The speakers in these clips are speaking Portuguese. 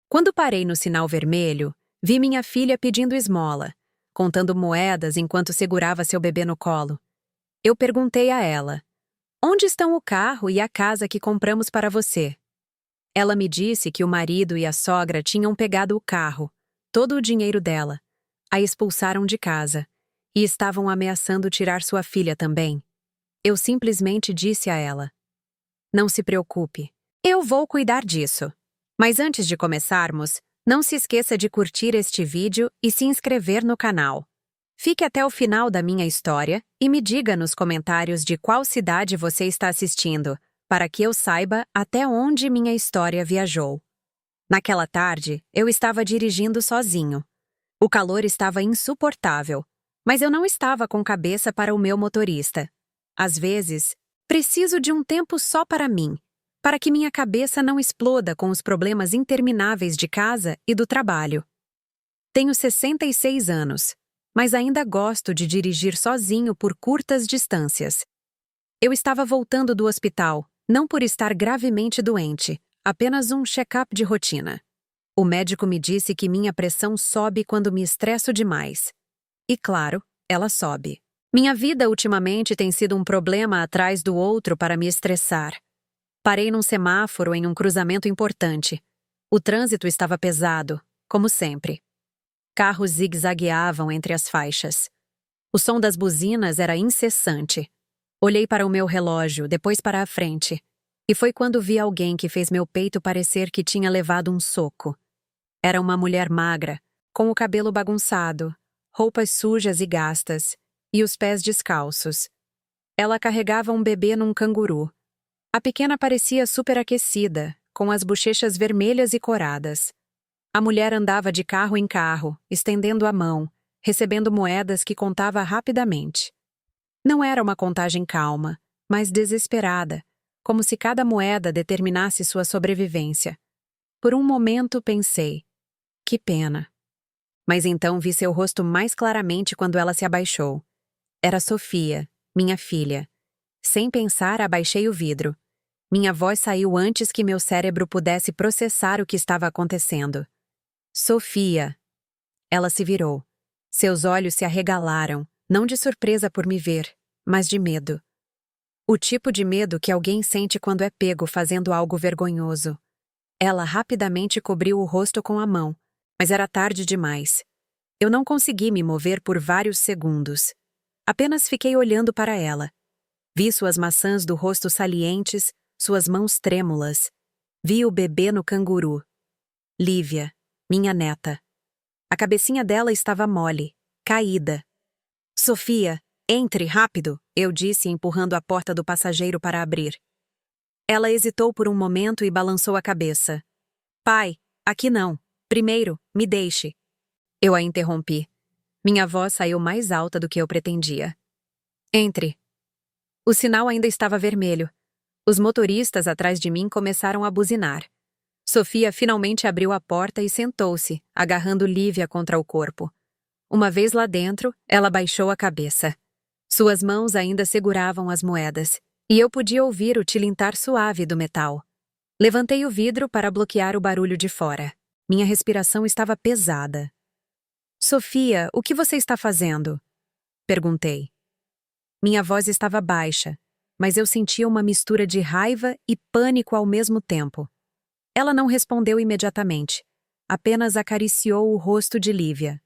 Quando parei no sinal vermelho, vi minha filha pedindo esmola, contando moedas enquanto segurava seu bebê no colo. Eu perguntei a ela: "Onde estão o carro e a casa que compramos para você?" Ela me disse que o marido e a sogra tinham pegado o carro, todo o dinheiro dela, a expulsaram de casa e estavam ameaçando tirar sua filha também. Eu simplesmente disse a ela: "Não se preocupe, eu vou cuidar disso." Mas antes de começarmos, não se esqueça de curtir este vídeo e se inscrever no canal. Fique até o final da minha história e me diga nos comentários de qual cidade você está assistindo, para que eu saiba até onde minha história viajou. Naquela tarde, eu estava dirigindo sozinho. O calor estava insuportável, mas eu não estava com cabeça para o meu motorista. Às vezes, preciso de um tempo só para mim, para que minha cabeça não exploda com os problemas intermináveis de casa e do trabalho. Tenho 66 anos, mas ainda gosto de dirigir sozinho por curtas distâncias. Eu estava voltando do hospital, não por estar gravemente doente, apenas um check-up de rotina. O médico me disse que minha pressão sobe quando me estresso demais. E claro, ela sobe. Minha vida ultimamente tem sido um problema atrás do outro para me estressar. Parei num semáforo em um cruzamento importante. O trânsito estava pesado, como sempre. Carros zigue-zagueavam entre as faixas. O som das buzinas era incessante. Olhei para o meu relógio, depois para a frente. E foi quando vi alguém que fez meu peito parecer que tinha levado um soco. Era uma mulher magra, com o cabelo bagunçado, roupas sujas e gastas, e os pés descalços. Ela carregava um bebê num canguru. A pequena parecia superaquecida, com as bochechas vermelhas e coradas. A mulher andava de carro em carro, estendendo a mão, recebendo moedas que contava rapidamente. Não era uma contagem calma, mas desesperada, como se cada moeda determinasse sua sobrevivência. Por um momento pensei: que pena. Mas então vi seu rosto mais claramente quando ela se abaixou. Era Sofia, minha filha. Sem pensar, abaixei o vidro. Minha voz saiu antes que meu cérebro pudesse processar o que estava acontecendo. Sofia. Ela se virou. Seus olhos se arregalaram, não de surpresa por me ver, mas de medo. O tipo de medo que alguém sente quando é pego fazendo algo vergonhoso. Ela rapidamente cobriu o rosto com a mão, mas era tarde demais. Eu não consegui me mover por vários segundos. Apenas fiquei olhando para ela. Vi suas maçãs do rosto salientes, suas mãos trêmulas. Vi o bebê no canguru. Lívia, minha neta. A cabecinha dela estava mole, caída. "Sofia, entre, rápido", eu disse, empurrando a porta do passageiro para abrir. Ela hesitou por um momento e balançou a cabeça. "Pai, aqui não. Primeiro, me deixe." Eu a interrompi. Minha voz saiu mais alta do que eu pretendia. "Entre." O sinal ainda estava vermelho. Os motoristas atrás de mim começaram a buzinar. Sofia finalmente abriu a porta e sentou-se, agarrando Lívia contra o corpo. Uma vez lá dentro, ela baixou a cabeça. Suas mãos ainda seguravam as moedas, e eu podia ouvir o tilintar suave do metal. Levantei o vidro para bloquear o barulho de fora. Minha respiração estava pesada. "Sofia, o que você está fazendo?" perguntei. Minha voz estava baixa, mas eu sentia uma mistura de raiva e pânico ao mesmo tempo. Ela não respondeu imediatamente, apenas acariciou o rosto de Lívia.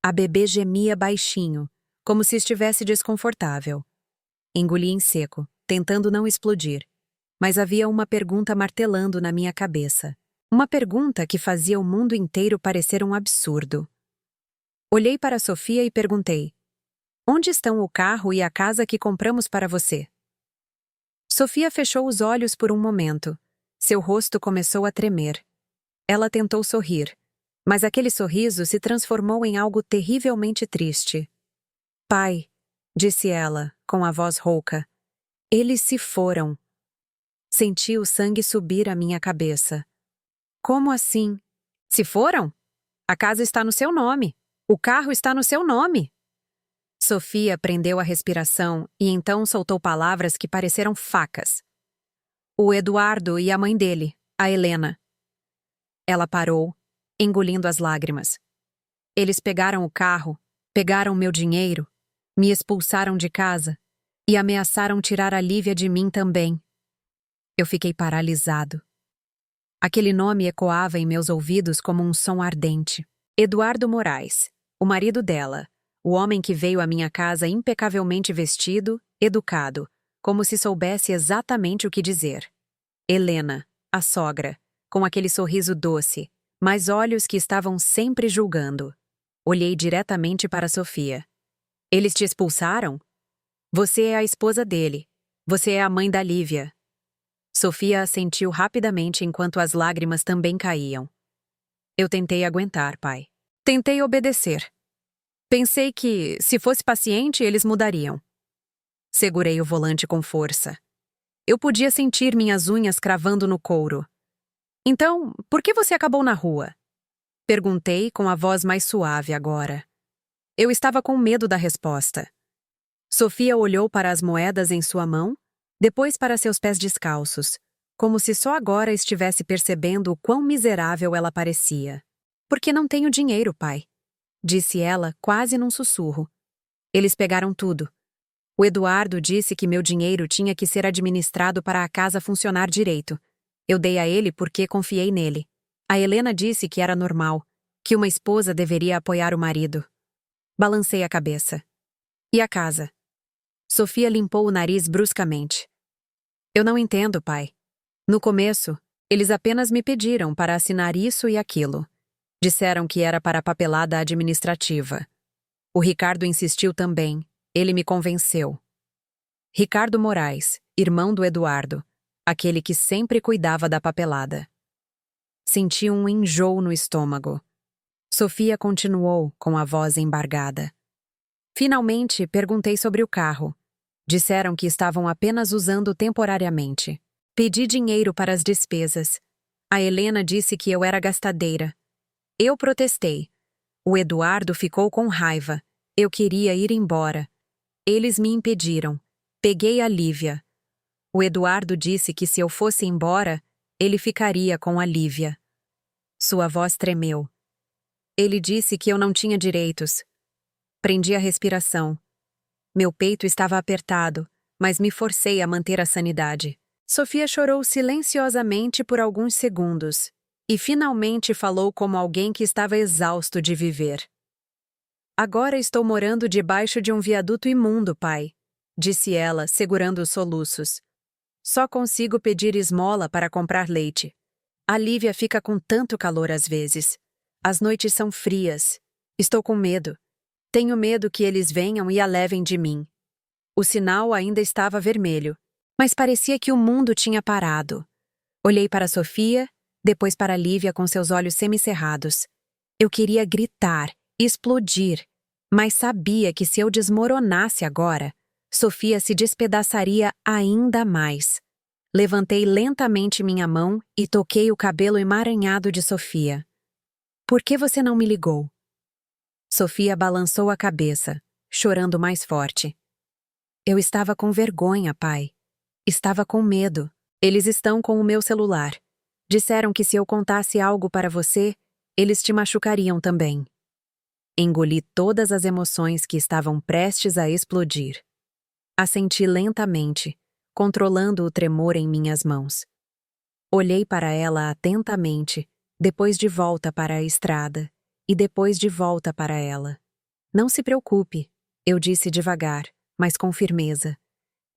A bebê gemia baixinho, como se estivesse desconfortável. Engoli em seco, tentando não explodir, mas havia uma pergunta martelando na minha cabeça. Uma pergunta que fazia o mundo inteiro parecer um absurdo. Olhei para Sofia e perguntei: "Onde estão o carro e a casa que compramos para você?" Sofia fechou os olhos por um momento. Seu rosto começou a tremer. Ela tentou sorrir, mas aquele sorriso se transformou em algo terrivelmente triste. "Pai", disse ela, com a voz rouca, "eles se foram." Senti o sangue subir à minha cabeça. "Como assim? Se foram? A casa está no seu nome. O carro está no seu nome." Sofia prendeu a respiração e então soltou palavras que pareceram facas. "O Eduardo e a mãe dele, a Helena." Ela parou, engolindo as lágrimas. Eles pegaram o carro, pegaram meu dinheiro, me expulsaram de casa e ameaçaram tirar a Lívia de mim também. Eu fiquei paralisado. Aquele nome ecoava em meus ouvidos como um som ardente. Eduardo Moraes, o marido dela, o homem que veio à minha casa impecavelmente vestido, educado, como se soubesse exatamente o que dizer. Helena, a sogra, com aquele sorriso doce, mas olhos que estavam sempre julgando. Olhei diretamente para Sofia. Eles te expulsaram? Você é a esposa dele. Você é a mãe da Lívia. Sofia assentiu rapidamente enquanto as lágrimas também caíam. Eu tentei aguentar, pai. Tentei obedecer. Pensei que, se fosse paciente, eles mudariam. Segurei o volante com força. Eu podia sentir minhas unhas cravando no couro. Então, por que você acabou na rua? Perguntei com a voz mais suave agora. Eu estava com medo da resposta. Sofia olhou para as moedas em sua mão, depois para seus pés descalços, como se só agora estivesse percebendo o quão miserável ela parecia. Porque não tenho dinheiro, pai, disse ela quase num sussurro. Eles pegaram tudo. O Eduardo disse que meu dinheiro tinha que ser administrado para a casa funcionar direito. Eu dei a ele porque confiei nele. A Helena disse que era normal, que uma esposa deveria apoiar o marido. Balancei a cabeça. E a casa? Sofia limpou o nariz bruscamente. Eu não entendo, pai. No começo, eles apenas me pediram para assinar isso e aquilo. Disseram que era para a papelada administrativa. O Ricardo insistiu também. Ele me convenceu. Ricardo Moraes, irmão do Eduardo, aquele que sempre cuidava da papelada. Senti um enjoo no estômago. Sofia continuou com a voz embargada. Finalmente, perguntei sobre o carro. Disseram que estavam apenas usando temporariamente. Pedi dinheiro para as despesas. A Helena disse que eu era gastadeira. Eu protestei. O Eduardo ficou com raiva. Eu queria ir embora. Eles me impediram. Peguei a Lívia. O Eduardo disse que se eu fosse embora, ele ficaria com a Lívia. Sua voz tremeu. Ele disse que eu não tinha direitos. Prendi a respiração. Meu peito estava apertado, mas me forcei a manter a sanidade. Sofia chorou silenciosamente por alguns segundos e finalmente falou como alguém que estava exausto de viver. Agora estou morando debaixo de um viaduto imundo, pai, disse ela, segurando os soluços. Só consigo pedir esmola para comprar leite. A Lívia fica com tanto calor às vezes. As noites são frias. Estou com medo. Tenho medo que eles venham e a levem de mim. O sinal ainda estava vermelho, mas parecia que o mundo tinha parado. Olhei para Sofia, depois para Lívia com seus olhos semicerrados. Eu queria gritar, explodir, mas sabia que se eu desmoronasse agora, Sofia se despedaçaria ainda mais. Levantei lentamente minha mão e toquei o cabelo emaranhado de Sofia. Por que você não me ligou? Sofia balançou a cabeça, chorando mais forte. Eu estava com vergonha, pai. Estava com medo. Eles estão com o meu celular. Disseram que se eu contasse algo para você, eles te machucariam também. Engoli todas as emoções que estavam prestes a explodir. Assenti lentamente, controlando o tremor em minhas mãos. Olhei para ela atentamente, depois de volta para a estrada, e depois de volta para ela. Não se preocupe, eu disse devagar, mas com firmeza.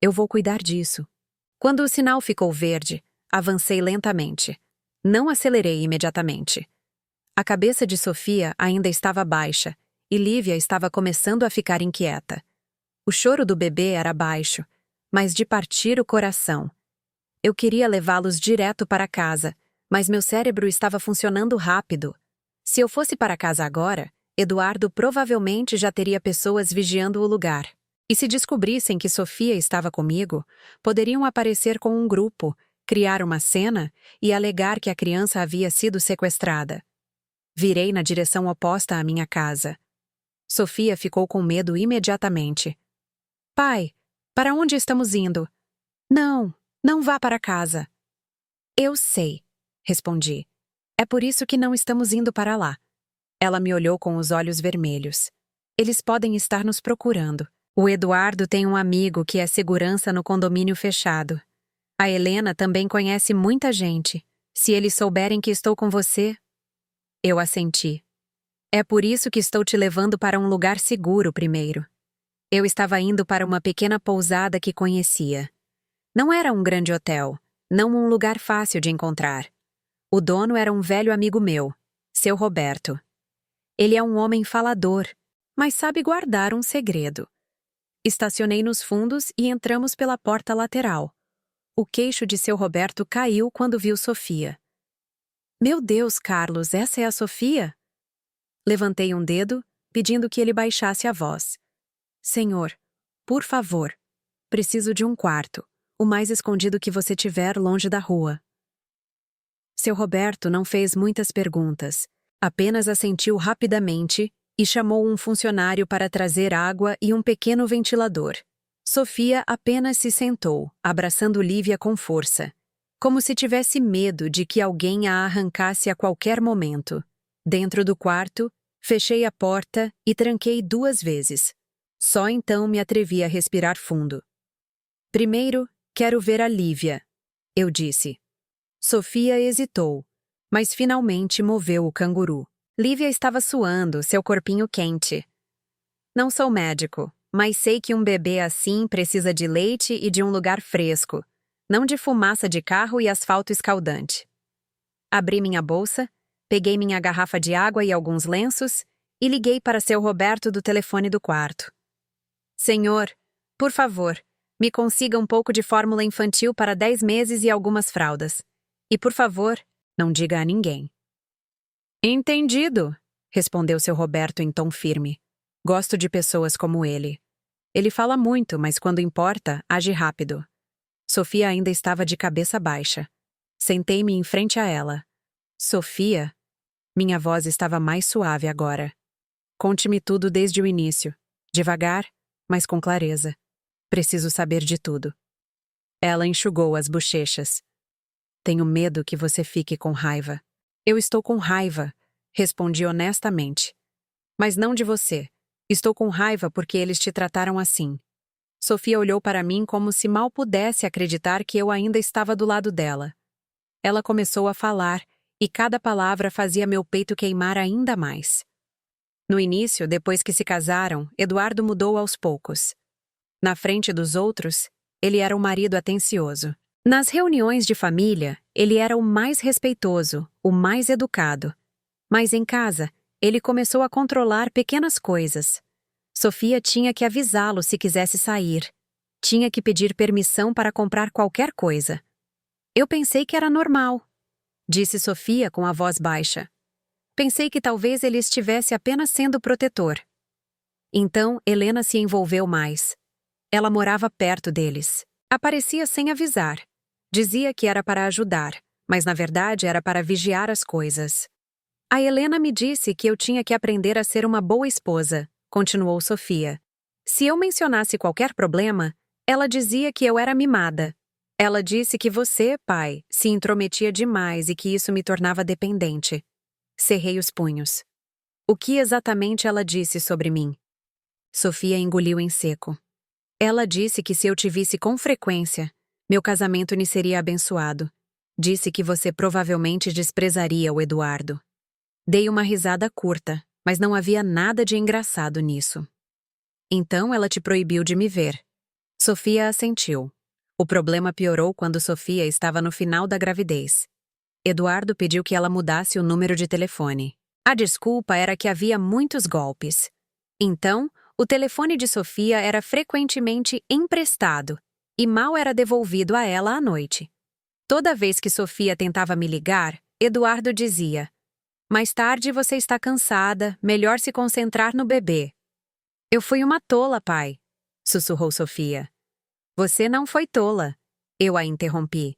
Eu vou cuidar disso. Quando o sinal ficou verde, avancei lentamente. Não acelerei imediatamente. A cabeça de Sofia ainda estava baixa, e Lívia estava começando a ficar inquieta. O choro do bebê era baixo, mas de partir o coração. Eu queria levá-los direto para casa, mas meu cérebro estava funcionando rápido. Se eu fosse para casa agora, Eduardo provavelmente já teria pessoas vigiando o lugar. E se descobrissem que Sofia estava comigo, poderiam aparecer com um grupo, criar uma cena e alegar que a criança havia sido sequestrada. Virei na direção oposta à minha casa. Sofia ficou com medo imediatamente. Pai, para onde estamos indo? Não, não vá para casa. Eu sei, respondi. É por isso que não estamos indo para lá. Ela me olhou com os olhos vermelhos. Eles podem estar nos procurando. O Eduardo tem um amigo que é segurança no condomínio fechado. A Helena também conhece muita gente. Se eles souberem que estou com você... Eu assenti. É por isso que estou te levando para um lugar seguro primeiro. Eu estava indo para uma pequena pousada que conhecia. Não era um grande hotel, não um lugar fácil de encontrar. O dono era um velho amigo meu, seu Roberto. Ele é um homem falador, mas sabe guardar um segredo. Estacionei nos fundos e entramos pela porta lateral. O queixo de seu Roberto caiu quando viu Sofia. Meu Deus, Carlos, essa é a Sofia? Levantei um dedo, pedindo que ele baixasse a voz. Senhor, por favor, preciso de um quarto, o mais escondido que você tiver longe da rua. Seu Roberto não fez muitas perguntas, apenas assentiu rapidamente e chamou um funcionário para trazer água e um pequeno ventilador. Sofia apenas se sentou, abraçando Lívia com força, como se tivesse medo de que alguém a arrancasse a qualquer momento. Dentro do quarto, fechei a porta e tranquei 2 vezes. Só então me atrevi a respirar fundo. Primeiro, quero ver a Lívia, eu disse. Sofia hesitou, mas finalmente moveu o canguru. Lívia estava suando, seu corpinho quente. Não sou médico, mas sei que um bebê assim precisa de leite e de um lugar fresco, não de fumaça de carro e asfalto escaldante. Abri minha bolsa, peguei minha garrafa de água e alguns lenços e liguei para seu Roberto do telefone do quarto. Senhor, por favor, me consiga um pouco de fórmula infantil para 10 meses e algumas fraldas. E por favor, não diga a ninguém. Entendido, respondeu seu Roberto em tom firme. Gosto de pessoas como ele. Ele fala muito, mas quando importa, age rápido. Sofia ainda estava de cabeça baixa. Sentei-me em frente a ela. Sofia? Minha voz estava mais suave agora. Conte-me tudo desde o início. Devagar, mas com clareza. Preciso saber de tudo. Ela enxugou as bochechas. Tenho medo que você fique com raiva. Eu estou com raiva, respondi honestamente. Mas não de você. Estou com raiva porque eles te trataram assim. Sofia olhou para mim como se mal pudesse acreditar que eu ainda estava do lado dela. Ela começou a falar, e cada palavra fazia meu peito queimar ainda mais. No início, depois que se casaram, Eduardo mudou aos poucos. Na frente dos outros, ele era um marido atencioso. Nas reuniões de família, ele era o mais respeitoso, o mais educado. Mas em casa, ele começou a controlar pequenas coisas. Sofia tinha que avisá-lo se quisesse sair. Tinha que pedir permissão para comprar qualquer coisa. Eu pensei que era normal, disse Sofia com a voz baixa. Pensei que talvez ele estivesse apenas sendo protetor. Então, Helena se envolveu mais. Ela morava perto deles. Aparecia sem avisar. Dizia que era para ajudar, mas na verdade era para vigiar as coisas. A Helena me disse que eu tinha que aprender a ser uma boa esposa, continuou Sofia. Se eu mencionasse qualquer problema, ela dizia que eu era mimada. Ela disse que você, pai, se intrometia demais e que isso me tornava dependente. Cerrei os punhos. O que exatamente ela disse sobre mim? Sofia engoliu em seco. Ela disse que se eu te visse com frequência, meu casamento lhe seria abençoado. Disse que você provavelmente desprezaria o Eduardo. Dei uma risada curta, mas não havia nada de engraçado nisso. Então ela te proibiu de me ver. Sofia assentiu. O problema piorou quando Sofia estava no final da gravidez. Eduardo pediu que ela mudasse o número de telefone. A desculpa era que havia muitos golpes. Então, o telefone de Sofia era frequentemente emprestado e mal era devolvido a ela à noite. Toda vez que Sofia tentava me ligar, Eduardo dizia: mais tarde você está cansada, melhor se concentrar no bebê. Eu fui uma tola, pai, sussurrou Sofia. Você não foi tola, eu a interrompi.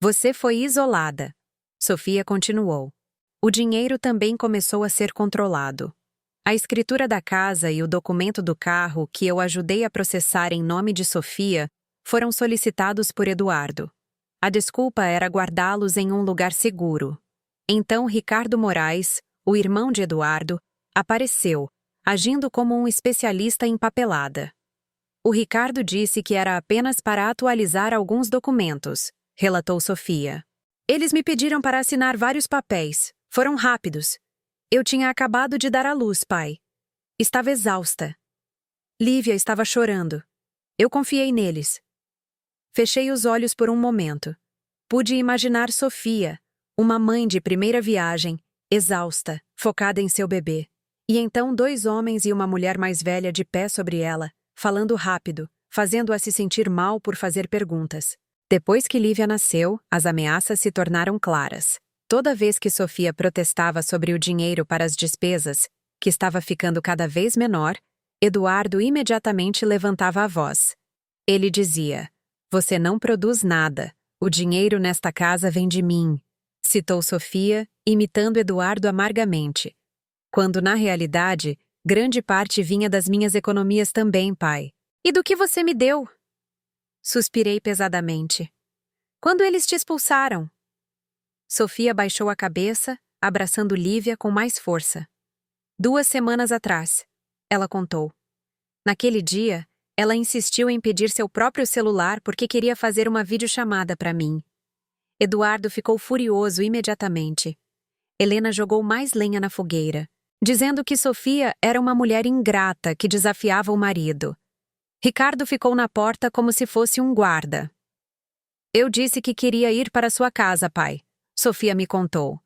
Você foi isolada. Sofia continuou. O dinheiro também começou a ser controlado. A escritura da casa e o documento do carro que eu ajudei a processar em nome de Sofia foram solicitados por Eduardo. A desculpa era guardá-los em um lugar seguro. Então Ricardo Moraes, o irmão de Eduardo, apareceu, agindo como um especialista em papelada. O Ricardo disse que era apenas para atualizar alguns documentos, relatou Sofia. Eles me pediram para assinar vários papéis. Foram rápidos. Eu tinha acabado de dar à luz, pai. Estava exausta. Lívia estava chorando. Eu confiei neles. Fechei os olhos por um momento. Pude imaginar Sofia, uma mãe de primeira viagem, exausta, focada em seu bebê. E então 2 homens e uma mulher mais velha de pé sobre ela, falando rápido, fazendo-a se sentir mal por fazer perguntas. Depois que Lívia nasceu, as ameaças se tornaram claras. Toda vez que Sofia protestava sobre o dinheiro para as despesas, que estava ficando cada vez menor, Eduardo imediatamente levantava a voz. Ele dizia: "Você não produz nada. O dinheiro nesta casa vem de mim", citou Sofia, imitando Eduardo amargamente. Quando, na realidade, grande parte vinha das minhas economias também, pai. "E do que você me deu?" Suspirei pesadamente. "Quando eles te expulsaram?" Sofia baixou a cabeça, abraçando Lívia com mais força. 2 semanas atrás, ela contou. Naquele dia, ela insistiu em pedir seu próprio celular porque queria fazer uma videochamada para mim. Eduardo ficou furioso imediatamente. Helena jogou mais lenha na fogueira, dizendo que Sofia era uma mulher ingrata que desafiava o marido. Ricardo ficou na porta como se fosse um guarda. "Eu disse que queria ir para sua casa, pai", Sofia me contou.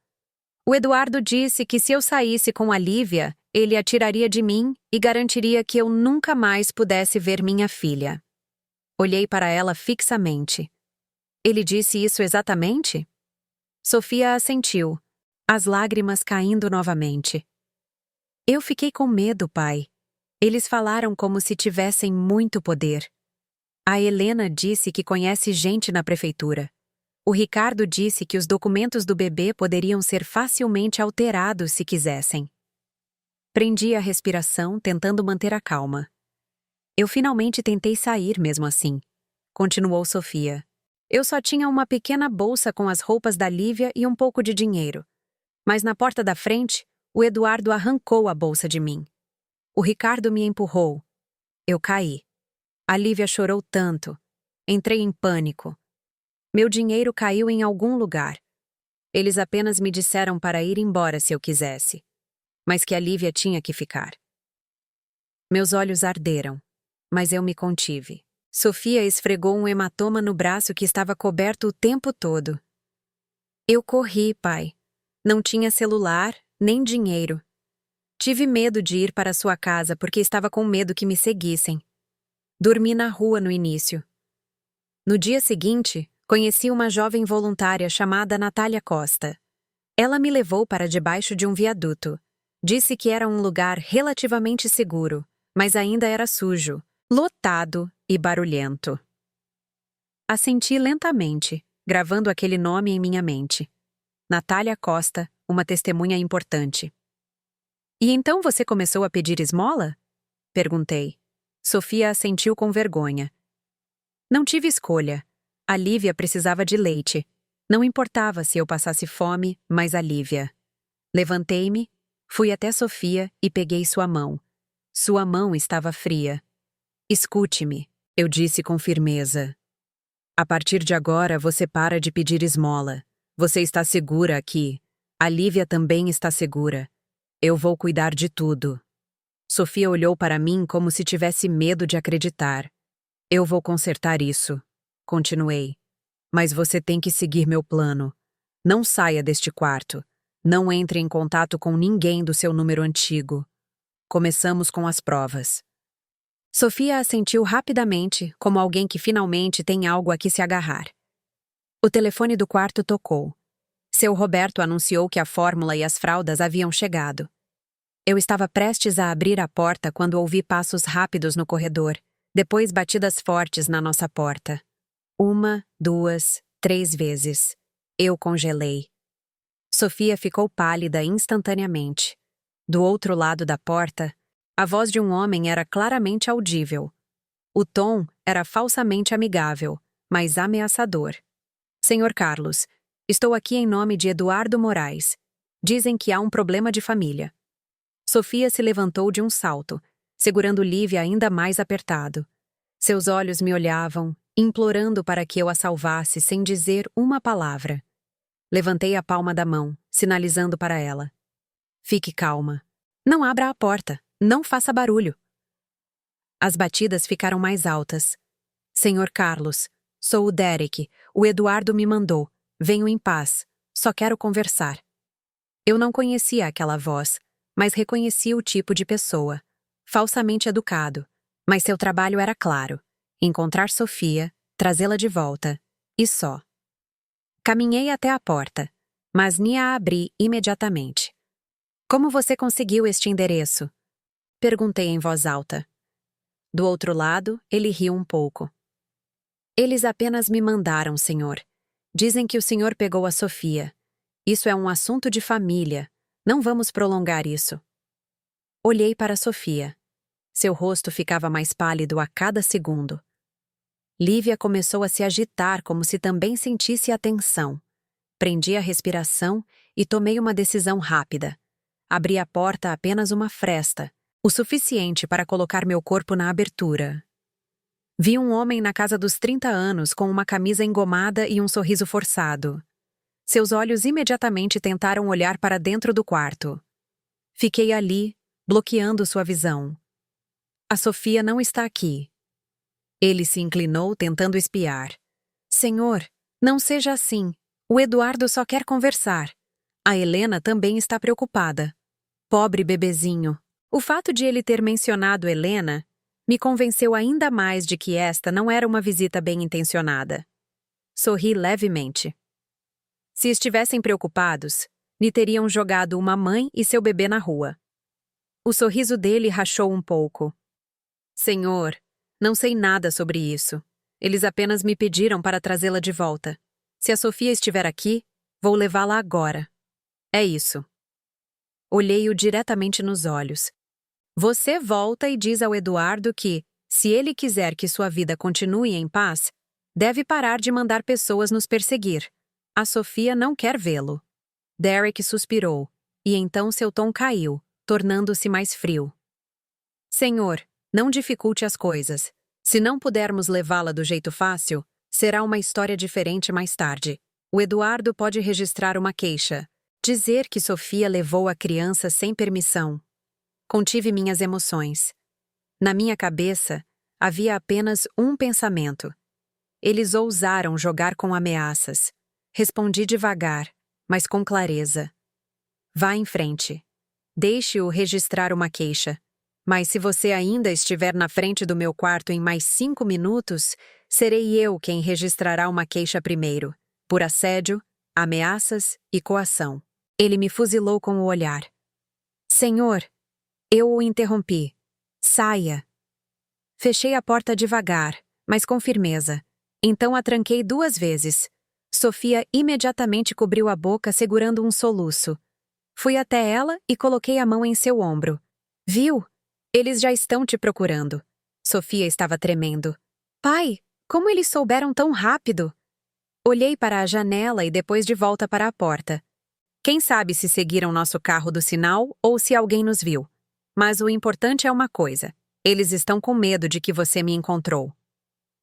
"O Eduardo disse que se eu saísse com a Lívia, ele a tiraria de mim e garantiria que eu nunca mais pudesse ver minha filha." Olhei para ela fixamente. "Ele disse isso exatamente?" Sofia assentiu, as lágrimas caindo novamente. "Eu fiquei com medo, pai. Eles falaram como se tivessem muito poder. A Helena disse que conhece gente na prefeitura. O Ricardo disse que os documentos do bebê poderiam ser facilmente alterados se quisessem." Prendi a respiração, tentando manter a calma. "Eu finalmente tentei sair mesmo assim", continuou Sofia. "Eu só tinha uma pequena bolsa com as roupas da Lívia e um pouco de dinheiro. Mas na porta da frente, o Eduardo arrancou a bolsa de mim. O Ricardo me empurrou. Eu caí. A Lívia chorou tanto. Entrei em pânico. Meu dinheiro caiu em algum lugar. Eles apenas me disseram para ir embora se eu quisesse, mas que a Lívia tinha que ficar." Meus olhos arderam, mas eu me contive. Sofia esfregou um hematoma no braço que estava coberto o tempo todo. "Eu corri, pai. Não tinha celular, nem dinheiro. Tive medo de ir para sua casa porque estava com medo que me seguissem. Dormi na rua no início. No dia seguinte, conheci uma jovem voluntária chamada Natália Costa. Ela me levou para debaixo de um viaduto. Disse que era um lugar relativamente seguro, mas ainda era sujo, lotado e barulhento." Assenti lentamente, gravando aquele nome em minha mente. Natália Costa, uma testemunha importante. "E então você começou a pedir esmola?" Perguntei. Sofia assentiu com vergonha. "Não tive escolha. A Lívia precisava de leite. Não importava se eu passasse fome, mas a Lívia." Levantei-me, fui até Sofia e peguei sua mão. Sua mão estava fria. "Escute-me", eu disse com firmeza. "A partir de agora você para de pedir esmola. Você está segura aqui. A Lívia também está segura. Eu vou cuidar de tudo." Sofia olhou para mim como se tivesse medo de acreditar. "Eu vou consertar isso", continuei. "Mas você tem que seguir meu plano. Não saia deste quarto. Não entre em contato com ninguém do seu número antigo. Começamos com as provas." Sofia assentiu rapidamente, como alguém que finalmente tem algo a que se agarrar. O telefone do quarto tocou. Seu Roberto anunciou que a fórmula e as fraldas haviam chegado. Eu estava prestes a abrir a porta quando ouvi passos rápidos no corredor, depois batidas fortes na nossa porta. 1, 2, 3 vezes. Eu congelei. Sofia ficou pálida instantaneamente. Do outro lado da porta, a voz de um homem era claramente audível. O tom era falsamente amigável, mas ameaçador. "Senhor Carlos, Estou aqui em nome de Eduardo Moraes. Dizem que há um problema de família. Sofia se levantou de um salto, segurando Lívia ainda mais apertado. Seus olhos me olhavam, implorando para que eu a salvasse sem dizer uma palavra. Levantei a palma da mão, sinalizando para ela. Fique calma. Não abra a porta. Não faça barulho. As batidas ficaram mais altas. Senhor Carlos, sou o Derek. O Eduardo me mandou. Venho em paz. Só quero conversar. Eu não conhecia aquela voz, mas reconhecia o tipo de pessoa. Falsamente educado. Mas seu trabalho era claro. Encontrar Sofia, trazê-la de volta. E só. Caminhei até a porta, mas nem a abri imediatamente. Como você conseguiu este endereço? Perguntei em voz alta. Do outro lado, ele riu um pouco. Eles apenas me mandaram, senhor. Dizem que o senhor pegou a Sofia. Isso é um assunto de família. Não vamos prolongar isso. Olhei para Sofia. Seu rosto ficava mais pálido a cada segundo. Lívia começou a se agitar como se também sentisse a tensão. Prendi a respiração e tomei uma decisão rápida. Abri a porta apenas uma fresta, o suficiente para colocar meu corpo na abertura. Vi um homem na casa dos 30 anos com uma camisa engomada e um sorriso forçado. Seus olhos imediatamente tentaram olhar para dentro do quarto. Fiquei ali, bloqueando sua visão. A Sofia não está aqui. Ele se inclinou tentando espiar. Senhor, não seja assim. O Eduardo só quer conversar. A Helena também está preocupada. Pobre bebezinho. O fato de ele ter mencionado Helena me convenceu ainda mais de que esta não era uma visita bem intencionada. Sorri levemente. Se estivessem preocupados, lhe teriam jogado uma mãe e seu bebê na rua. O sorriso dele rachou um pouco. Senhor, não sei nada sobre isso. Eles apenas me pediram para trazê-la de volta. Se a Sofia estiver aqui, vou levá-la agora. É isso. Olhei-o diretamente nos olhos. Você volta e diz ao Eduardo que, se ele quiser que sua vida continue em paz, deve parar de mandar pessoas nos perseguir. A Sofia não quer vê-lo. Derek suspirou, e então seu tom caiu, tornando-se mais frio. Senhor, não dificulte as coisas. Se não pudermos levá-la do jeito fácil, será uma história diferente mais tarde. O Eduardo pode registrar uma queixa. Dizer que Sofia levou a criança sem permissão. Contive minhas emoções. Na minha cabeça, havia apenas um pensamento. Eles ousaram jogar com ameaças. Respondi devagar, mas com clareza. Vá em frente. Deixe-o registrar uma queixa. Mas se você ainda estiver na frente do meu quarto em mais 5 minutos, serei eu quem registrará uma queixa primeiro, por assédio, ameaças e coação. Ele me fuzilou com o olhar. Senhor, eu o interrompi. Saia. Fechei a porta devagar, mas com firmeza. Então a tranquei 2 vezes. Sofia imediatamente cobriu a boca segurando um soluço. Fui até ela e coloquei a mão em seu ombro. Viu? Eles já estão te procurando. Sofia estava tremendo. Pai, como eles souberam tão rápido? Olhei para a janela e depois de volta para a porta. Quem sabe se seguiram nosso carro do sinal ou se alguém nos viu. Mas o importante é uma coisa. Eles estão com medo de que você me encontrou.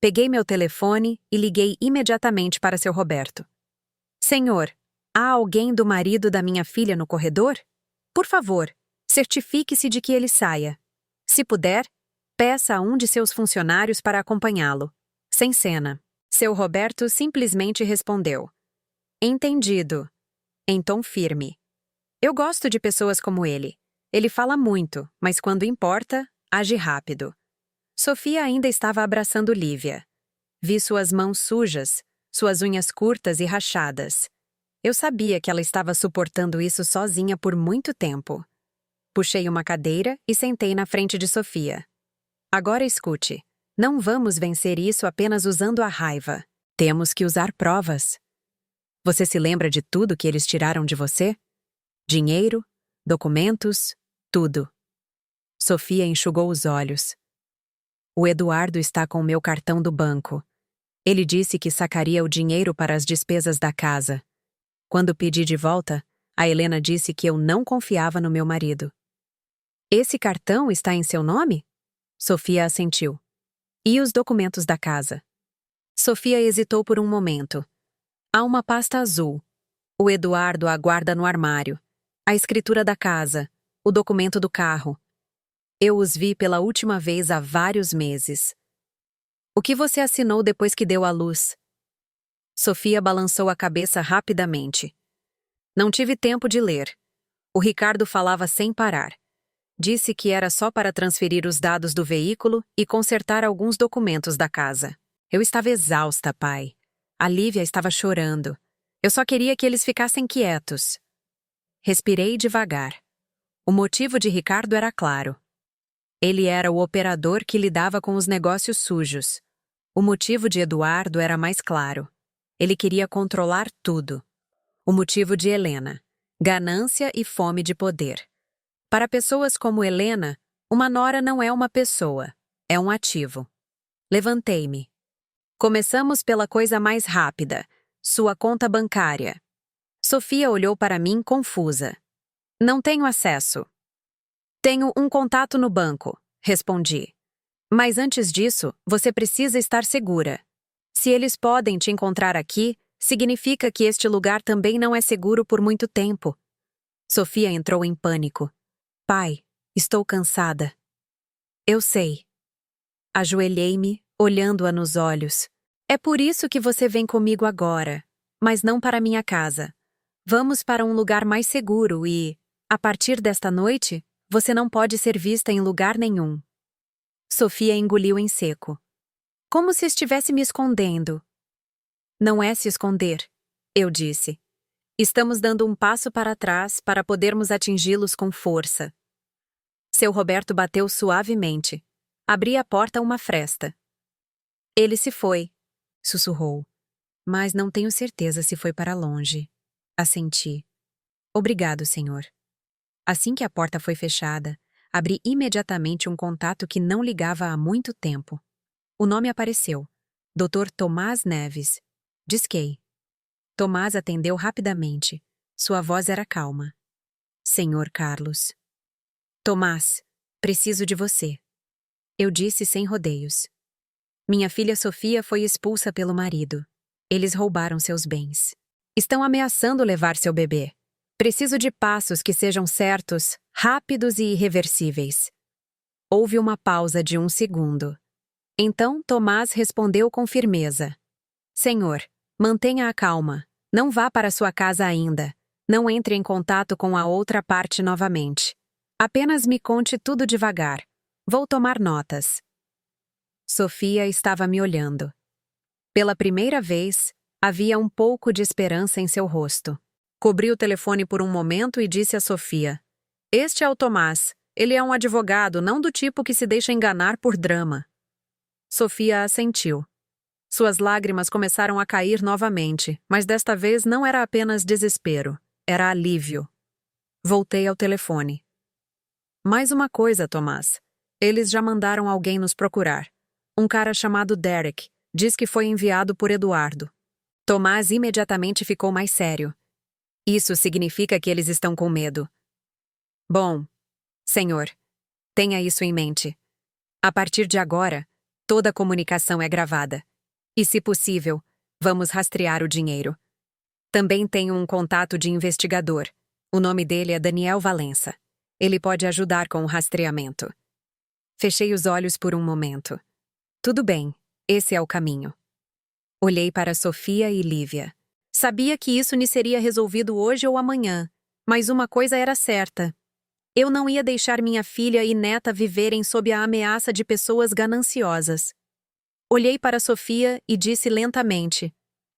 Peguei meu telefone e liguei imediatamente para seu Roberto. Senhor, há alguém do marido da minha filha no corredor? Por favor, certifique-se de que ele saia. Se puder, peça a um de seus funcionários para acompanhá-lo. Sem cena. Seu Roberto simplesmente respondeu. Entendido. Em tom firme. Eu gosto de pessoas como ele. Ele fala muito, mas quando importa, age rápido. Sofia ainda estava abraçando Lívia. Vi suas mãos sujas, suas unhas curtas e rachadas. Eu sabia que ela estava suportando isso sozinha por muito tempo. Puxei uma cadeira e sentei na frente de Sofia. Agora escute. Não vamos vencer isso apenas usando a raiva. Temos que usar provas. Você se lembra de tudo que eles tiraram de você? Dinheiro, documentos, tudo. Sofia enxugou os olhos. O Eduardo está com o meu cartão do banco. Ele disse que sacaria o dinheiro para as despesas da casa. Quando pedi de volta, a Helena disse que eu não confiava no meu marido. Esse cartão está em seu nome? Sofia assentiu. E os documentos da casa? Sofia hesitou por um momento. Há uma pasta azul. O Eduardo a guarda no armário. A escritura da casa. O documento do carro. Eu os vi pela última vez há vários meses. O que você assinou depois que deu à luz? Sofia balançou a cabeça rapidamente. Não tive tempo de ler. O Ricardo falava sem parar. Disse que era só para transferir os dados do veículo e consertar alguns documentos da casa. Eu estava exausta, pai. A Lívia estava chorando. Eu só queria que eles ficassem quietos. Respirei devagar. O motivo de Ricardo era claro. Ele era o operador que lidava com os negócios sujos. O motivo de Eduardo era mais claro. Ele queria controlar tudo. O motivo de Helena: ganância e fome de poder. Para pessoas como Helena, uma nora não é uma pessoa, é um ativo. Levantei-me. Começamos pela coisa mais rápida, sua conta bancária. Sofia olhou para mim confusa. Não tenho acesso. Tenho um contato no banco, respondi. Mas antes disso, você precisa estar segura. Se eles podem te encontrar aqui, significa que este lugar também não é seguro por muito tempo. Sofia entrou em pânico. Pai, estou cansada. Eu sei. Ajoelhei-me, olhando-a nos olhos. É por isso que você vem comigo agora, mas não para minha casa. Vamos para um lugar mais seguro e, a partir desta noite, você não pode ser vista em lugar nenhum. Sofia engoliu em seco. Como se estivesse me escondendo. Não é se esconder, eu disse. Estamos dando um passo para trás para podermos atingi-los com força. Seu Roberto bateu suavemente. Abri a porta uma fresta. Ele se foi, sussurrou. Mas não tenho certeza se foi para longe. Assenti. Obrigado, senhor. Assim que a porta foi fechada, abri imediatamente um contato que não ligava há muito tempo. O nome apareceu. Dr. Tomás Neves. Disquei. Tomás atendeu rapidamente. Sua voz era calma. Senhor Carlos. Tomás, preciso de você. Eu disse sem rodeios. Minha filha Sofia foi expulsa pelo marido. Eles roubaram seus bens. Estão ameaçando levar seu bebê. Preciso de passos que sejam certos, rápidos e irreversíveis. Houve uma pausa de 1 segundo. Então Tomás respondeu com firmeza. Senhor, mantenha a calma. Não vá para sua casa ainda. Não entre em contato com a outra parte novamente. Apenas me conte tudo devagar. Vou tomar notas. Sofia estava me olhando. Pela primeira vez, havia um pouco de esperança em seu rosto. Cobri o telefone por um momento e disse a Sofia: Este é o Tomás. Ele é um advogado, não do tipo que se deixa enganar por drama. Sofia assentiu. Suas lágrimas começaram a cair novamente, mas desta vez não era apenas desespero, era alívio. Voltei ao telefone. Mais uma coisa, Tomás. Eles já mandaram alguém nos procurar. Um cara chamado Derek. Diz que foi enviado por Eduardo. Tomás imediatamente ficou mais sério. Isso significa que eles estão com medo. Bom, senhor, tenha isso em mente. A partir de agora, toda a comunicação é gravada. E, se possível, vamos rastrear o dinheiro. Também tenho um contato de investigador. O nome dele é Daniel Valença. Ele pode ajudar com o rastreamento. Fechei os olhos por um momento. Tudo bem, esse é o caminho. Olhei para Sofia e Lívia. Sabia que isso me seria resolvido hoje ou amanhã, mas uma coisa era certa. Eu não ia deixar minha filha e neta viverem sob a ameaça de pessoas gananciosas. Olhei para Sofia e disse lentamente: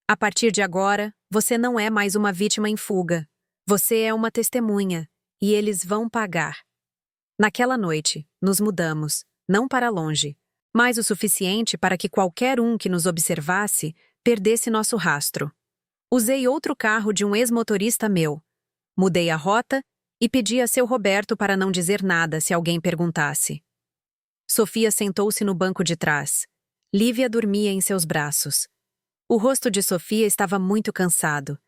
A partir de agora, você não é mais uma vítima em fuga. Você é uma testemunha, e eles vão pagar. Naquela noite, nos mudamos, não para longe, mas o suficiente para que qualquer um que nos observasse perdesse nosso rastro. Usei outro carro de um ex-motorista meu. Mudei a rota e pedi a seu Roberto para não dizer nada se alguém perguntasse. Sofia sentou-se no banco de trás. Lívia dormia em seus braços. O rosto de Sofia estava muito cansado.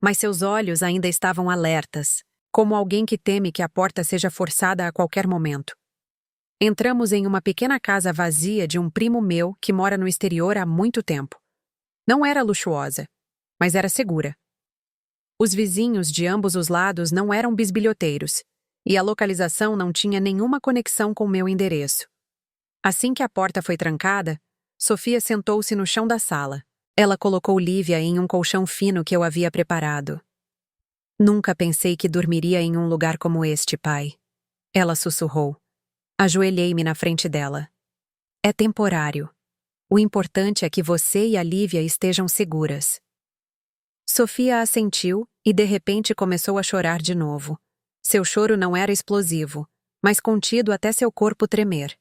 mas seus olhos ainda estavam alertas, como alguém que teme que a porta seja forçada a qualquer momento. Entramos em uma pequena casa vazia de um primo meu que mora no exterior há muito tempo. Não era luxuosa, mas era segura. Os vizinhos de ambos os lados não eram bisbilhoteiros, e a localização não tinha nenhuma conexão com meu endereço. Assim que a porta foi trancada, Sofia sentou-se no chão da sala. Ela colocou Lívia em um colchão fino que eu havia preparado. Nunca pensei que dormiria em um lugar como este, pai. Ela sussurrou. Ajoelhei-me na frente dela. É temporário. O importante é que você e a Lívia estejam seguras. Sofia assentiu e de repente começou a chorar de novo. Seu choro não era explosivo, mas contido até seu corpo tremer.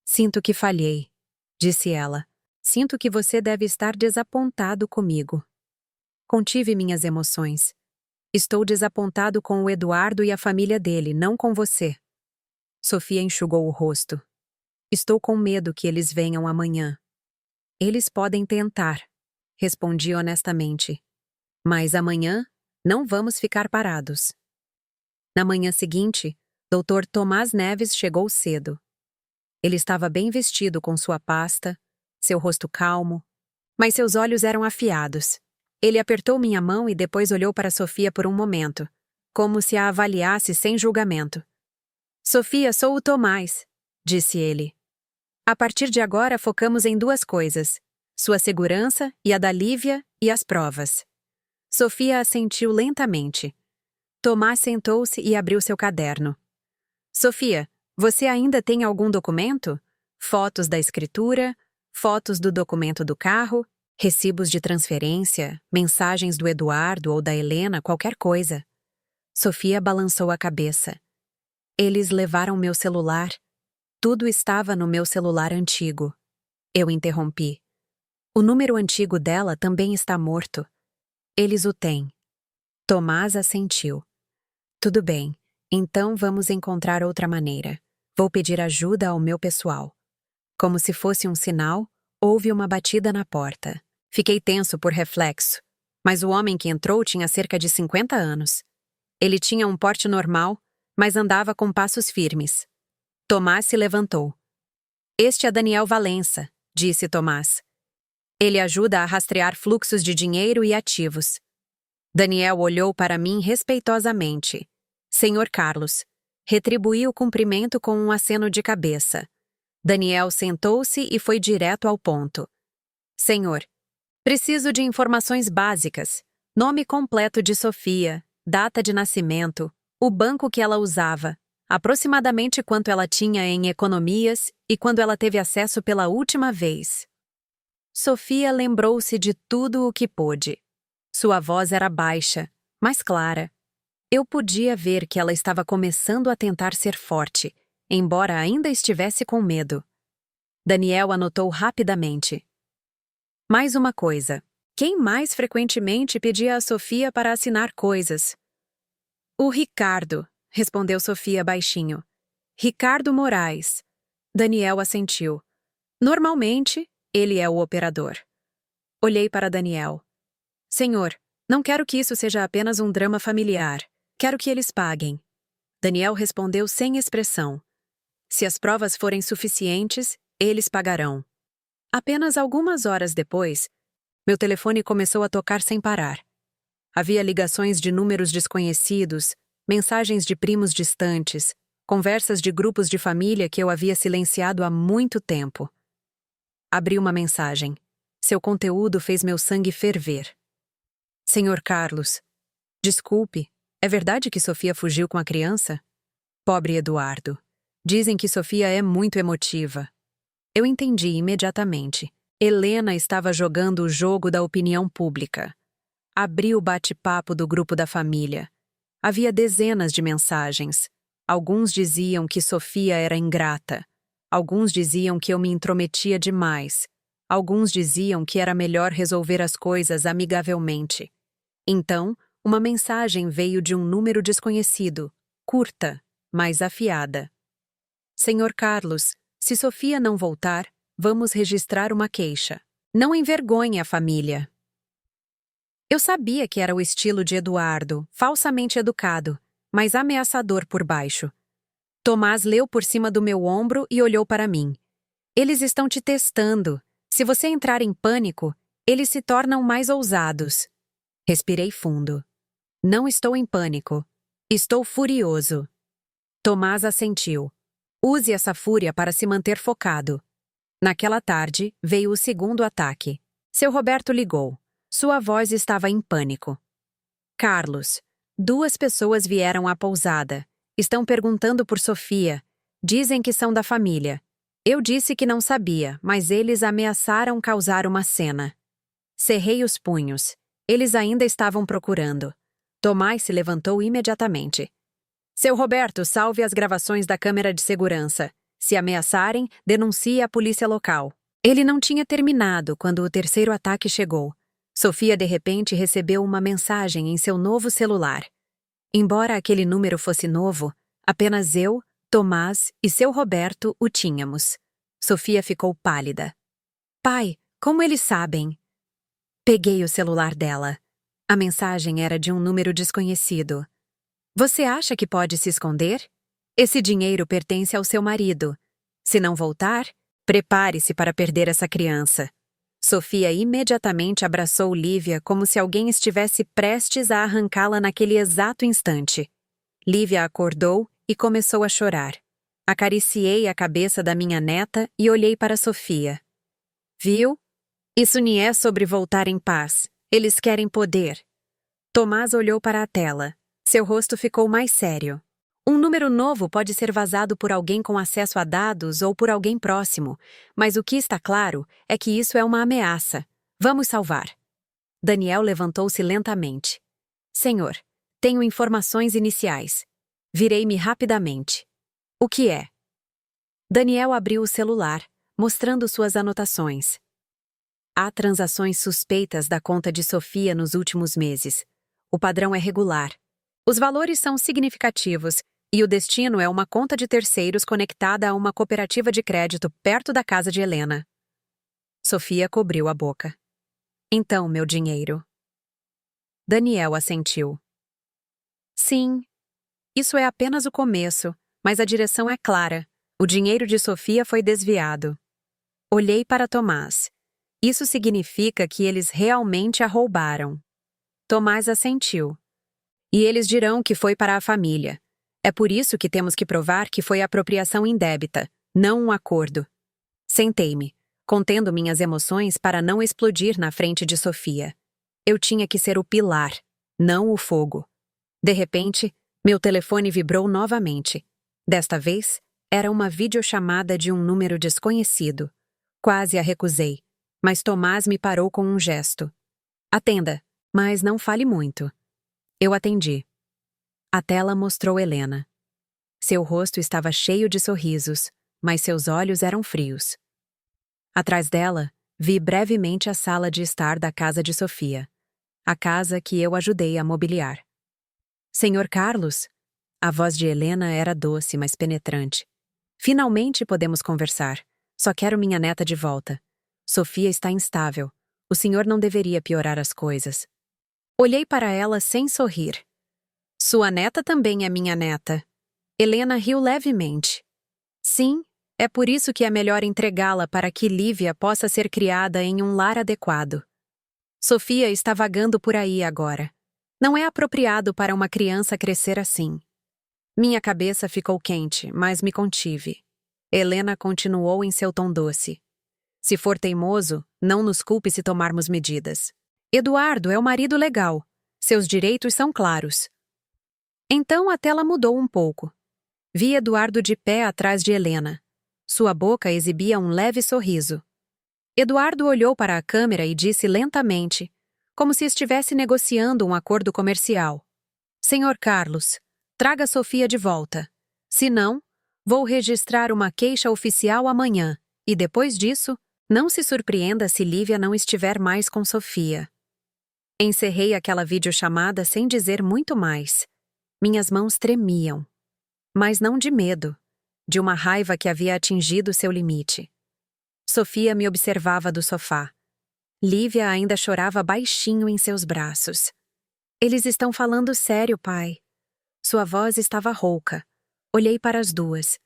Sinto que falhei, disse ela. Sinto que você deve estar desapontado comigo. Contive minhas emoções. Estou desapontado com o Eduardo e a família dele, não com você. Sofia enxugou o rosto. Estou com medo que eles venham amanhã. Eles podem tentar, respondi honestamente. Mas amanhã, não vamos ficar parados. Na manhã seguinte, Dr. Tomás Neves chegou cedo. Ele estava bem vestido com sua pasta, seu rosto calmo, mas seus olhos eram afiados. Ele apertou minha mão e depois olhou para Sofia por um momento, como se a avaliasse sem julgamento. Sofia, sou o Tomás, disse ele. A partir de agora focamos em duas coisas, sua segurança e a da Lívia e as provas. Sofia assentiu lentamente. Tomás sentou-se e abriu seu caderno. Sofia, você ainda tem algum documento? Fotos da escritura, fotos do documento do carro, recibos de transferência, mensagens do Eduardo ou da Helena, qualquer coisa. Sofia balançou a cabeça. Eles levaram meu celular. Tudo estava no meu celular antigo. Eu interrompi. O número antigo dela também está morto. Eles o têm. Tomás assentiu. Tudo bem, então vamos encontrar outra maneira. Vou pedir ajuda ao meu pessoal. Como se fosse um sinal, houve uma batida na porta. Fiquei tenso por reflexo, mas o homem que entrou tinha cerca de 50 anos. Ele tinha um porte normal, mas andava com passos firmes. Tomás se levantou. Este é Daniel Valença, disse Tomás. Ele ajuda a rastrear fluxos de dinheiro e ativos. Daniel olhou para mim respeitosamente. Senhor Carlos, retribuí o cumprimento com um aceno de cabeça. Daniel sentou-se e foi direto ao ponto. Senhor, preciso de informações básicas. Nome completo de Sofia, data de nascimento, o banco que ela usava, aproximadamente quanto ela tinha em economias e quando ela teve acesso pela última vez. Sofia lembrou-se de tudo o que pôde. Sua voz era baixa, mas clara. Eu podia ver que ela estava começando a tentar ser forte, embora ainda estivesse com medo. Daniel anotou rapidamente. Mais uma coisa. Quem mais frequentemente pedia a Sofia para assinar coisas? O Ricardo, respondeu Sofia baixinho. Ricardo Moraes. Daniel assentiu. Normalmente, ele é o operador. Olhei para Daniel. Senhor, não quero que isso seja apenas um drama familiar. Quero que eles paguem. Daniel respondeu sem expressão. Se as provas forem suficientes, eles pagarão. Apenas algumas horas depois, meu telefone começou a tocar sem parar. Havia ligações de números desconhecidos, mensagens de primos distantes, conversas de grupos de família que eu havia silenciado há muito tempo. Abri uma mensagem. Seu conteúdo fez meu sangue ferver. Senhor Carlos, desculpe, é verdade que Sofia fugiu com a criança? Pobre Eduardo. Dizem que Sofia é muito emotiva. Eu entendi imediatamente. Helena estava jogando o jogo da opinião pública. Abri o bate-papo do grupo da família. Havia dezenas de mensagens. Alguns diziam que Sofia era ingrata. Alguns diziam que eu me intrometia demais. Alguns diziam que era melhor resolver as coisas amigavelmente. Então, uma mensagem veio de um número desconhecido, curta, mas afiada. Senhor Carlos, se Sofia não voltar, vamos registrar uma queixa. Não envergonhe a família. Eu sabia que era o estilo de Eduardo, falsamente educado, mas ameaçador por baixo. Tomás leu por cima do meu ombro e olhou para mim. Eles estão te testando. Se você entrar em pânico, eles se tornam mais ousados. Respirei fundo. Não estou em pânico. Estou furioso. Tomás assentiu. Use essa fúria para se manter focado. Naquela tarde, veio o segundo ataque. Seu Roberto ligou. Sua voz estava em pânico. Carlos, 2 pessoas vieram à pousada. Estão perguntando por Sofia. Dizem que são da família. Eu disse que não sabia, mas eles ameaçaram causar uma cena. Cerrei os punhos. Eles ainda estavam procurando. Tomás se levantou imediatamente. Seu Roberto, salve as gravações da câmera de segurança. Se ameaçarem, denuncie a polícia local. Ele não tinha terminado quando o terceiro ataque chegou. Sofia de repente recebeu uma mensagem em seu novo celular. Embora aquele número fosse novo, apenas eu, Tomás e seu Roberto o tínhamos. Sofia ficou pálida. Pai, como eles sabem? Peguei o celular dela. A mensagem era de um número desconhecido. Você acha que pode se esconder? Esse dinheiro pertence ao seu marido. Se não voltar, prepare-se para perder essa criança. Sofia imediatamente abraçou Lívia como se alguém estivesse prestes a arrancá-la naquele exato instante. Lívia acordou e começou a chorar. Acariciei a cabeça da minha neta e olhei para Sofia. Viu? Isso nem é sobre voltar em paz. Eles querem poder. Tomás olhou para a tela. Seu rosto ficou mais sério. Um número novo pode ser vazado por alguém com acesso a dados ou por alguém próximo, mas o que está claro é que isso é uma ameaça. Vamos salvar. Daniel levantou-se lentamente. Senhor, tenho informações iniciais. Virei-me rapidamente. O que é? Daniel abriu o celular, mostrando suas anotações. Há transações suspeitas da conta de Sofia nos últimos meses. O padrão é regular. Os valores são significativos e o destino é uma conta de terceiros conectada a uma cooperativa de crédito perto da casa de Helena. Sofia cobriu a boca. Então, meu dinheiro. Daniel assentiu. Sim, isso é apenas o começo, mas a direção é clara. O dinheiro de Sofia foi desviado. Olhei para Tomás. Isso significa que eles realmente a roubaram. Tomás assentiu. E eles dirão que foi para a família. É por isso que temos que provar que foi apropriação indébita, não um acordo. Sentei-me, contendo minhas emoções para não explodir na frente de Sofia. Eu tinha que ser o pilar, não o fogo. De repente, meu telefone vibrou novamente. Desta vez, era uma videochamada de um número desconhecido. Quase a recusei, mas Tomás me parou com um gesto. Atenda, mas não fale muito. Eu atendi. A tela mostrou Helena. Seu rosto estava cheio de sorrisos, mas seus olhos eram frios. Atrás dela, vi brevemente a sala de estar da casa de Sofia, a casa que eu ajudei a mobiliar. Senhor Carlos? A voz de Helena era doce, mas penetrante. Finalmente podemos conversar. Só quero minha neta de volta. Sofia está instável. O senhor não deveria piorar as coisas. Olhei para ela sem sorrir. Sua neta também é minha neta. Helena riu levemente. Sim, é por isso que é melhor entregá-la para que Lívia possa ser criada em um lar adequado. Sofia está vagando por aí agora. Não é apropriado para uma criança crescer assim. Minha cabeça ficou quente, mas me contive. Helena continuou em seu tom doce. Se for teimoso, não nos culpe se tomarmos medidas. Eduardo é o marido legal. Seus direitos são claros. Então a tela mudou um pouco. Vi Eduardo de pé atrás de Helena. Sua boca exibia um leve sorriso. Eduardo olhou para a câmera e disse lentamente, como se estivesse negociando um acordo comercial. Senhor Carlos, traga Sofia de volta. Se não, vou registrar uma queixa oficial amanhã e depois disso, não se surpreenda se Lívia não estiver mais com Sofia. Encerrei aquela videochamada sem dizer muito mais. Minhas mãos tremiam. Mas não de medo, de uma raiva que havia atingido seu limite. Sofia me observava do sofá. Lívia ainda chorava baixinho em seus braços. Eles estão falando sério, pai. Sua voz estava rouca. Olhei para as duas.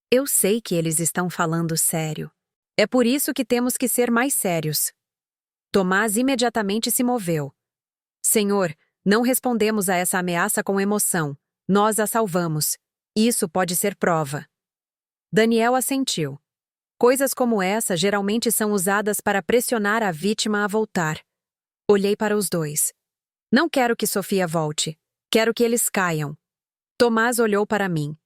Eu sei que eles estão falando sério. É por isso que temos que ser mais sérios. Tomás imediatamente se moveu. Senhor, não respondemos a essa ameaça com emoção. Nós a salvamos. Isso pode ser prova. Daniel assentiu. Coisas como essa geralmente são usadas para pressionar a vítima a voltar. Olhei para os dois. Não quero que Sofia volte. Quero que eles caiam. Tomás olhou para mim.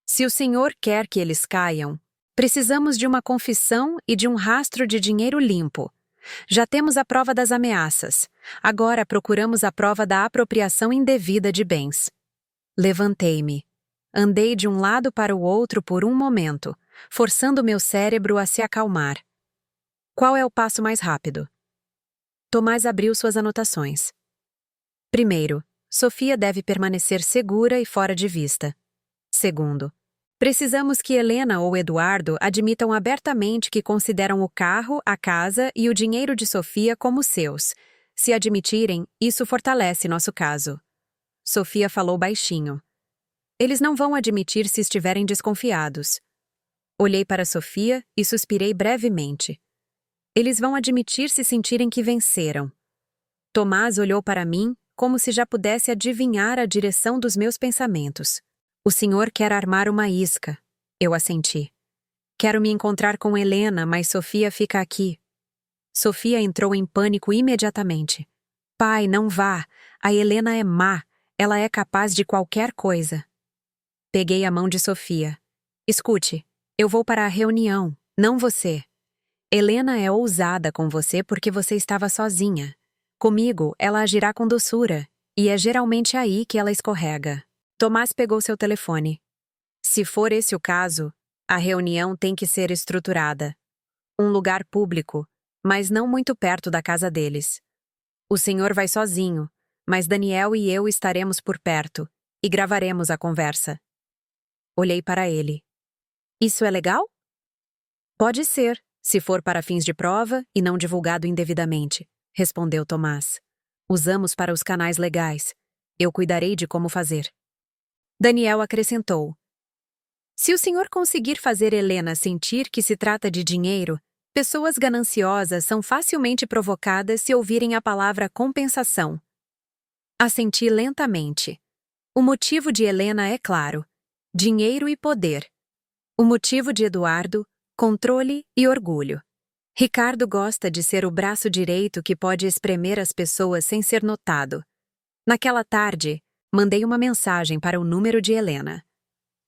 Se o senhor quer que eles caiam, precisamos de uma confissão e de um rastro de dinheiro limpo. Já temos a prova das ameaças. Agora procuramos a prova da apropriação indevida de bens. Levantei-me. Andei de um lado para o outro por um momento, forçando meu cérebro a se acalmar. Qual é o passo mais rápido? Tomás abriu suas anotações. Primeiro, Sofia deve permanecer segura e fora de vista. Segundo, precisamos que Helena ou Eduardo admitam abertamente que consideram o carro, a casa e o dinheiro de Sofia como seus. Se admitirem, isso fortalece nosso caso. Sofia falou baixinho. Eles não vão admitir se estiverem desconfiados. Olhei para Sofia e suspirei brevemente. Eles vão admitir se sentirem que venceram. Tomás olhou para mim como se já pudesse adivinhar a direção dos meus pensamentos. O senhor quer armar uma isca. Eu assenti. Quero me encontrar com Helena, mas Sofia fica aqui. Sofia entrou em pânico imediatamente. Pai, não vá. A Helena é má. Ela é capaz de qualquer coisa. Peguei a mão de Sofia. Escute, eu vou para a reunião, não você. Helena é ousada com você porque você estava sozinha. Comigo, ela agirá com doçura, e é geralmente aí que ela escorrega. Tomás pegou seu telefone. Se for esse o caso, a reunião tem que ser estruturada. Um lugar público, mas não muito perto da casa deles. O senhor vai sozinho, mas Daniel e eu estaremos por perto, e gravaremos a conversa. Olhei para ele. Isso é legal? Pode ser, se for para fins de prova e não divulgado indevidamente, respondeu Tomás. Usamos para os canais legais. Eu cuidarei de como fazer. Daniel acrescentou. Se o senhor conseguir fazer Helena sentir que se trata de dinheiro, pessoas gananciosas são facilmente provocadas se ouvirem a palavra compensação. Assenti lentamente. O motivo de Helena é claro. Dinheiro e poder. O motivo de Eduardo, controle e orgulho. Ricardo gosta de ser o braço direito que pode espremer as pessoas sem ser notado. Naquela tarde, mandei uma mensagem para o número de Helena.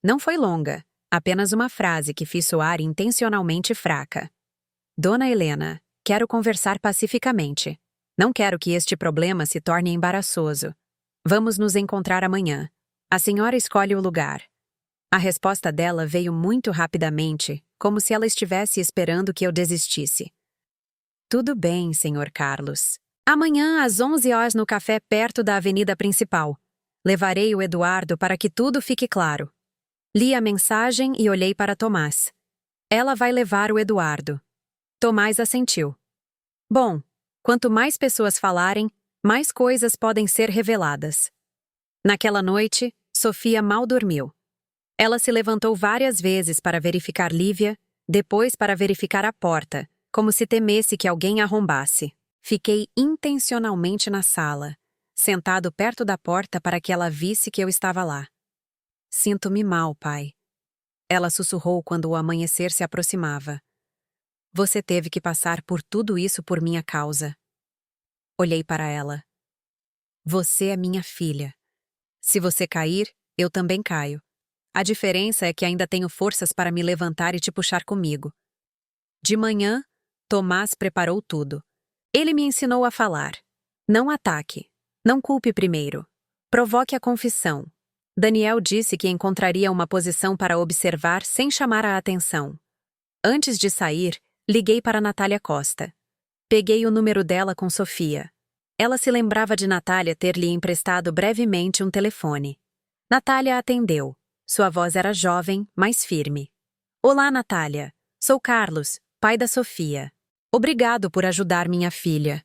Não foi longa, apenas uma frase que fiz soar intencionalmente fraca. Dona Helena, quero conversar pacificamente. Não quero que este problema se torne embaraçoso. Vamos nos encontrar amanhã. A senhora escolhe o lugar. A resposta dela veio muito rapidamente, como se ela estivesse esperando que eu desistisse. Tudo bem, Sr. Carlos. Amanhã às 11 horas no café perto da avenida principal. Levarei o Eduardo para que tudo fique claro. Li a mensagem e olhei para Tomás. Ela vai levar o Eduardo. Tomás assentiu. Bom, quanto mais pessoas falarem, mais coisas podem ser reveladas. Naquela noite, Sofia mal dormiu. Ela se levantou várias vezes para verificar Lívia, depois para verificar a porta, como se temesse que alguém arrombasse. Fiquei intencionalmente na sala, sentado perto da porta para que ela visse que eu estava lá. Sinto-me mal, pai. Ela sussurrou quando o amanhecer se aproximava. Você teve que passar por tudo isso por minha causa. Olhei para ela. Você é minha filha. Se você cair, eu também caio. A diferença é que ainda tenho forças para me levantar e te puxar comigo. De manhã, Tomás preparou tudo. Ele me ensinou a falar. Não ataque. Não culpe primeiro. Provoque a confissão. Daniel disse que encontraria uma posição para observar sem chamar a atenção. Antes de sair, liguei para Natália Costa. Peguei o número dela com Sofia. Ela se lembrava de Natália ter lhe emprestado brevemente um telefone. Natália atendeu. Sua voz era jovem, mas firme. Olá, Natália. Sou Carlos, pai da Sofia. Obrigado por ajudar minha filha.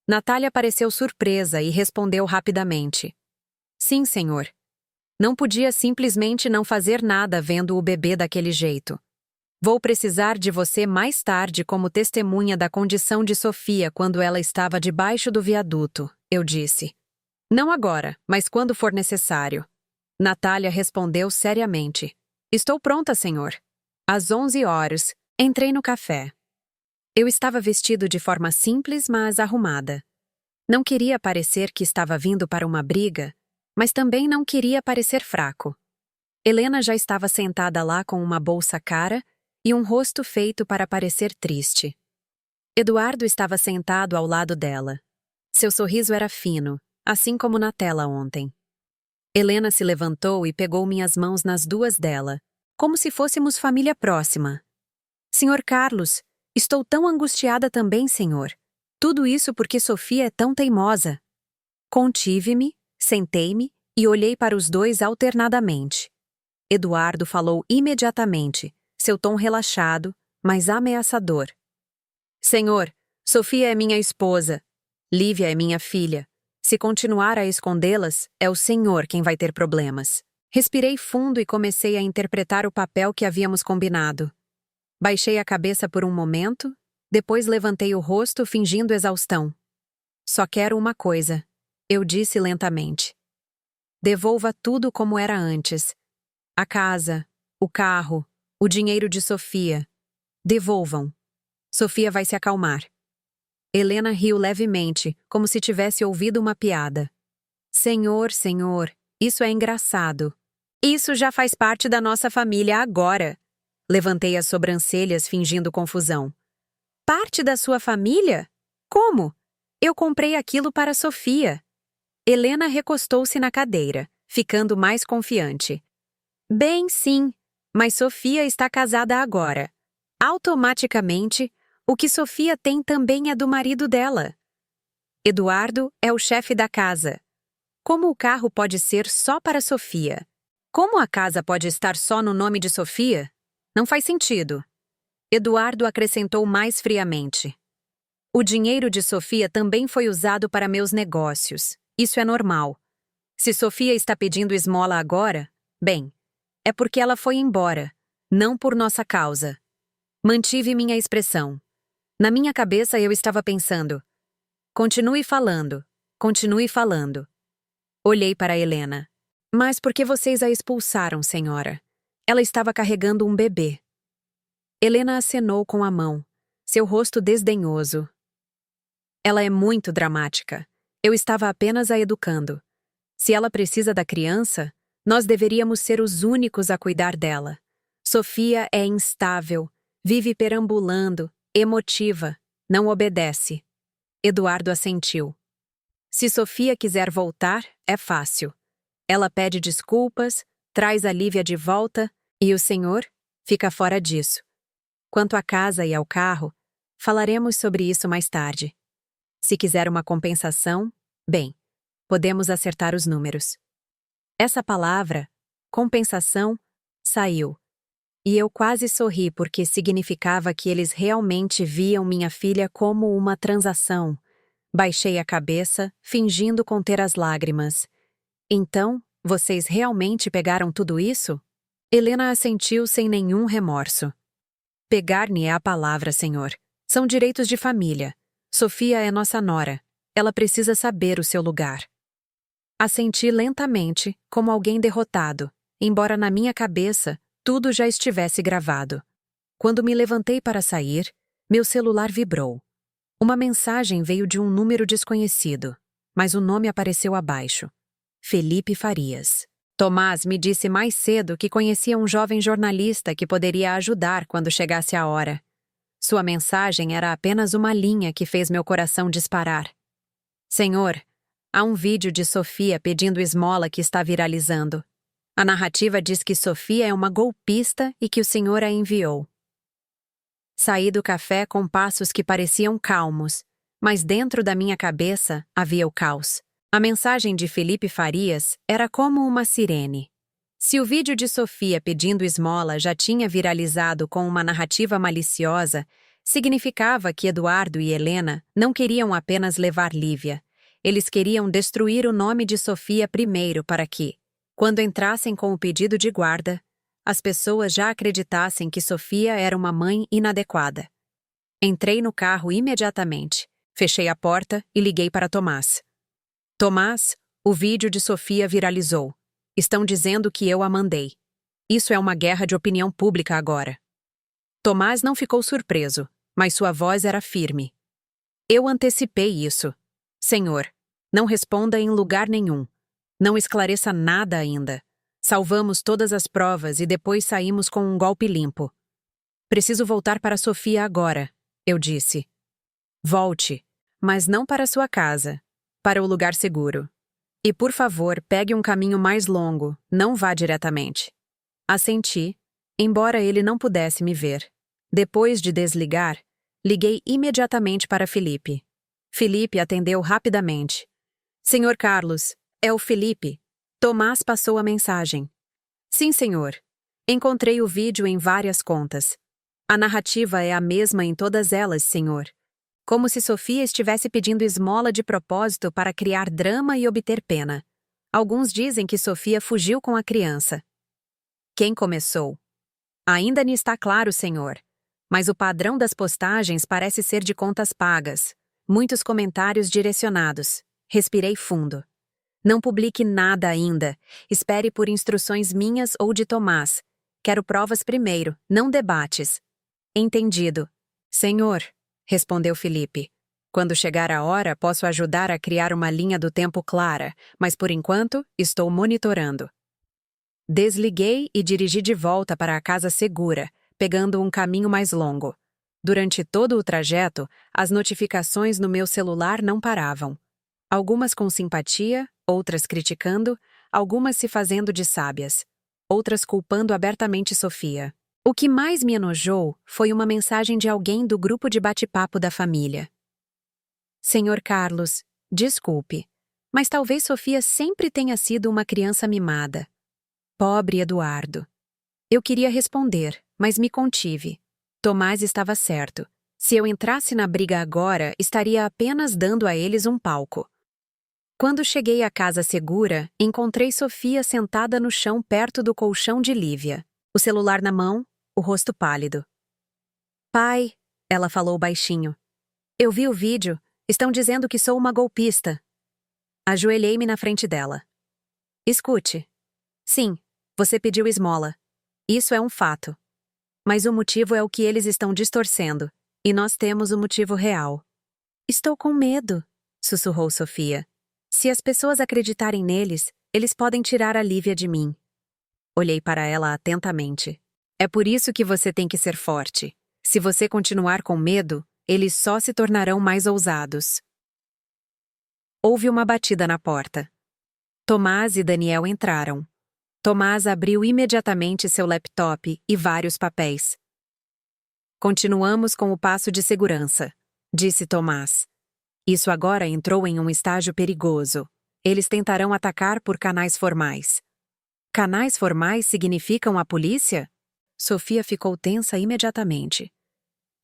Natália pareceu surpresa e respondeu rapidamente. Sim, senhor. Não podia simplesmente não fazer nada vendo o bebê daquele jeito. Vou precisar de você mais tarde como testemunha da condição de Sofia quando ela estava debaixo do viaduto, eu disse. Não agora, mas quando for necessário. Natália respondeu seriamente. Estou pronta, senhor. Às 11 horas, entrei no café. Eu estava vestido de forma simples, mas arrumada. Não queria parecer que estava vindo para uma briga, mas também não queria parecer fraco. Helena já estava sentada lá com uma bolsa cara e um rosto feito para parecer triste. Eduardo estava sentado ao lado dela. Seu sorriso era fino, assim como na tela ontem. Helena se levantou e pegou minhas mãos nas duas dela, como se fôssemos família próxima. Senhor Carlos, estou tão angustiada também, senhor. Tudo isso porque Sofia é tão teimosa. Contive-me, sentei-me e olhei para os dois alternadamente. Eduardo falou imediatamente, seu tom relaxado, mas ameaçador. Senhor, Sofia é minha esposa. Lívia é minha filha. Se continuar a escondê-las, é o senhor quem vai ter problemas. Respirei fundo e comecei a interpretar o papel que havíamos combinado. Baixei a cabeça por um momento, depois levantei o rosto fingindo exaustão. Só quero uma coisa, eu disse lentamente. Devolva tudo como era antes. A casa, o carro, o dinheiro de Sofia. Devolvam. Sofia vai se acalmar. Helena riu levemente, como se tivesse ouvido uma piada. Senhor, senhor, isso é engraçado. Isso já faz parte da nossa família agora. Levantei as sobrancelhas fingindo confusão. Parte da sua família? Como? Eu comprei aquilo para Sofia. Helena recostou-se na cadeira, ficando mais confiante. Bem, sim, mas Sofia está casada agora. Automaticamente, o que Sofia tem também é do marido dela. Eduardo é o chefe da casa. Como o carro pode ser só para Sofia? Como a casa pode estar só no nome de Sofia? Não faz sentido. Eduardo acrescentou mais friamente. O dinheiro de Sofia também foi usado para meus negócios. Isso é normal. Se Sofia está pedindo esmola agora, bem, é porque ela foi embora, não por nossa causa. Mantive minha expressão. Na minha cabeça eu estava pensando. Continue falando, continue falando. Olhei para Helena. Mas por que vocês a expulsaram, senhora? Ela estava carregando um bebê. Helena acenou com a mão, seu rosto desdenhoso. Ela é muito dramática. Eu estava apenas a educando. Se ela precisa da criança, nós deveríamos ser os únicos a cuidar dela. Sofia é instável, vive perambulando, emotiva, não obedece. Eduardo assentiu. Se Sofia quiser voltar, é fácil. Ela pede desculpas, traz a Lívia de volta e o senhor fica fora disso. Quanto à casa e ao carro, falaremos sobre isso mais tarde. Se quiser uma compensação, bem, podemos acertar os números. Essa palavra, compensação, saiu. E eu quase sorri porque significava que eles realmente viam minha filha como uma transação. Baixei a cabeça, fingindo conter as lágrimas. Então, vocês realmente pegaram tudo isso? Helena assentiu sem nenhum remorso. Pegar-me é a palavra, senhor. São direitos de família. Sofia é nossa nora. Ela precisa saber o seu lugar. Assenti lentamente, como alguém derrotado, embora na minha cabeça tudo já estivesse gravado. Quando me levantei para sair, meu celular vibrou. Uma mensagem veio de um número desconhecido, mas o nome apareceu abaixo. Felipe Farias. Tomás me disse mais cedo que conhecia um jovem jornalista que poderia ajudar quando chegasse a hora. Sua mensagem era apenas uma linha que fez meu coração disparar. Senhor, há um vídeo de Sofia pedindo esmola que está viralizando. A narrativa diz que Sofia é uma golpista e que o senhor a enviou. Saí do café com passos que pareciam calmos, mas dentro da minha cabeça havia o caos. A mensagem de Felipe Farias era como uma sirene. Se o vídeo de Sofia pedindo esmola já tinha viralizado com uma narrativa maliciosa, Significava que Eduardo e Helena não queriam apenas levar Lívia. Eles queriam destruir o nome de Sofia primeiro para que, quando entrassem com o pedido de guarda, as pessoas já acreditassem que Sofia era uma mãe inadequada. Entrei no carro imediatamente, fechei a porta e liguei para Tomás. Tomás, o vídeo de Sofia viralizou. Estão dizendo que eu a mandei. Isso é uma guerra de opinião pública agora. Tomás não ficou surpreso, mas sua voz era firme. Eu antecipei isso. Senhor, não responda em lugar nenhum. Não esclareça nada ainda. Salvamos todas as provas e depois saímos com um golpe limpo. Preciso voltar para Sofia agora, eu disse. Volte, mas não para sua casa, para o lugar seguro. E por favor, pegue um caminho mais longo, não vá diretamente. Assenti, embora ele não pudesse me ver. Depois de desligar, liguei imediatamente para Felipe. Felipe atendeu rapidamente. Senhor Carlos, é o Felipe. Tomás passou a mensagem. Sim, senhor. Encontrei o vídeo em várias contas. A narrativa é a mesma em todas elas, senhor. Como se Sofia estivesse pedindo esmola de propósito para criar drama e obter pena. Alguns dizem que Sofia fugiu com a criança. Quem começou? Ainda não está claro, senhor. Mas o padrão das postagens parece ser de contas pagas. Muitos comentários direcionados. Respirei fundo. Não publique nada ainda. Espere por instruções minhas ou de Tomás. Quero provas primeiro, não debates. Entendido. Senhor, respondeu Felipe. Quando chegar a hora, posso ajudar a criar uma linha do tempo clara, mas por enquanto, estou monitorando. Desliguei e dirigi de volta para a casa segura, pegando um caminho mais longo. Durante todo o trajeto, as notificações no meu celular não paravam. Algumas com simpatia, outras criticando, algumas se fazendo de sábias, outras culpando abertamente Sofia. O que mais me enojou foi uma mensagem de alguém do grupo de bate-papo da família. Senhor Carlos, desculpe, mas talvez Sofia sempre tenha sido uma criança mimada. Pobre Eduardo. Eu queria responder, mas me contive. Tomás estava certo. Se eu entrasse na briga agora, estaria apenas dando a eles um palco. Quando cheguei à casa segura, encontrei Sofia sentada no chão perto do colchão de Lívia, o celular na mão, o rosto pálido. Pai, ela falou baixinho. Eu vi o vídeo, estão dizendo que sou uma golpista. Ajoelhei-me na frente dela. Escute. Sim, você pediu esmola. Isso é um fato. Mas o motivo é o que eles estão distorcendo, e nós temos o motivo real. Estou com medo, sussurrou Sofia. Se as pessoas acreditarem neles, eles podem tirar a Lívia de mim. Olhei para ela atentamente. É por isso que você tem que ser forte. Se você continuar com medo, eles só se tornarão mais ousados. Houve uma batida na porta. Tomás e Daniel entraram. Tomás abriu imediatamente seu laptop e vários papéis. Continuamos com o passo de segurança, disse Tomás. Isso agora entrou em um estágio perigoso. Eles tentarão atacar por canais formais. Canais formais significam a polícia? Sofia ficou tensa imediatamente.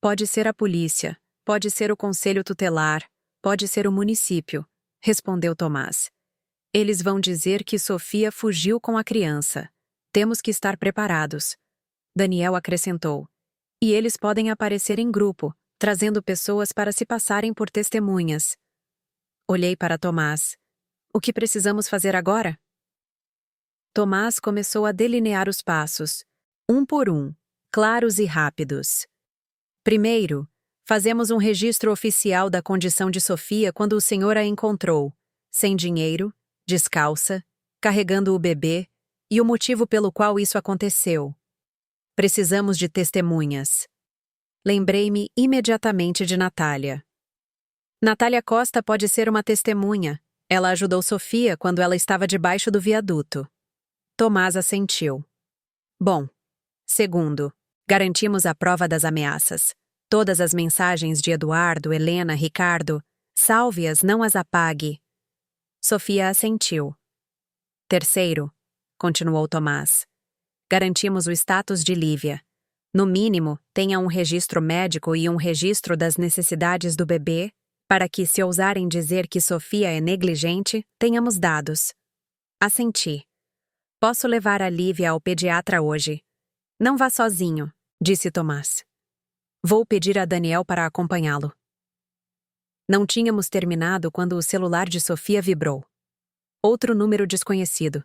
Pode ser a polícia, pode ser o conselho tutelar, pode ser o município, respondeu Tomás. Eles vão dizer que Sofia fugiu com a criança. Temos que estar preparados. Daniel acrescentou. E eles podem aparecer em grupo, trazendo pessoas para se passarem por testemunhas. Olhei para Tomás. O que precisamos fazer agora? Tomás começou a delinear os passos, um por um, claros e rápidos. Primeiro, fazemos um registro oficial da condição de Sofia quando o senhor a encontrou, sem dinheiro, descalça, carregando o bebê, e o motivo pelo qual isso aconteceu. Precisamos de testemunhas. Lembrei-me imediatamente de Natália. Natália Costa pode ser uma testemunha. Ela ajudou Sofia quando ela estava debaixo do viaduto. Tomás assentiu. Bom. Segundo, garantimos a prova das ameaças. Todas as mensagens de Eduardo, Helena, Ricardo, salve-as, não as apague. Sofia assentiu. Terceiro, continuou Tomás, garantimos o status de Lívia. No mínimo, tenha um registro médico e um registro das necessidades do bebê, para que, se ousarem dizer que Sofia é negligente, tenhamos dados. Assenti. Posso levar a Lívia ao pediatra hoje. Não vá sozinho, disse Tomás. Vou pedir a Daniel para acompanhá-lo. Não tínhamos terminado quando o celular de Sofia vibrou. Outro número desconhecido.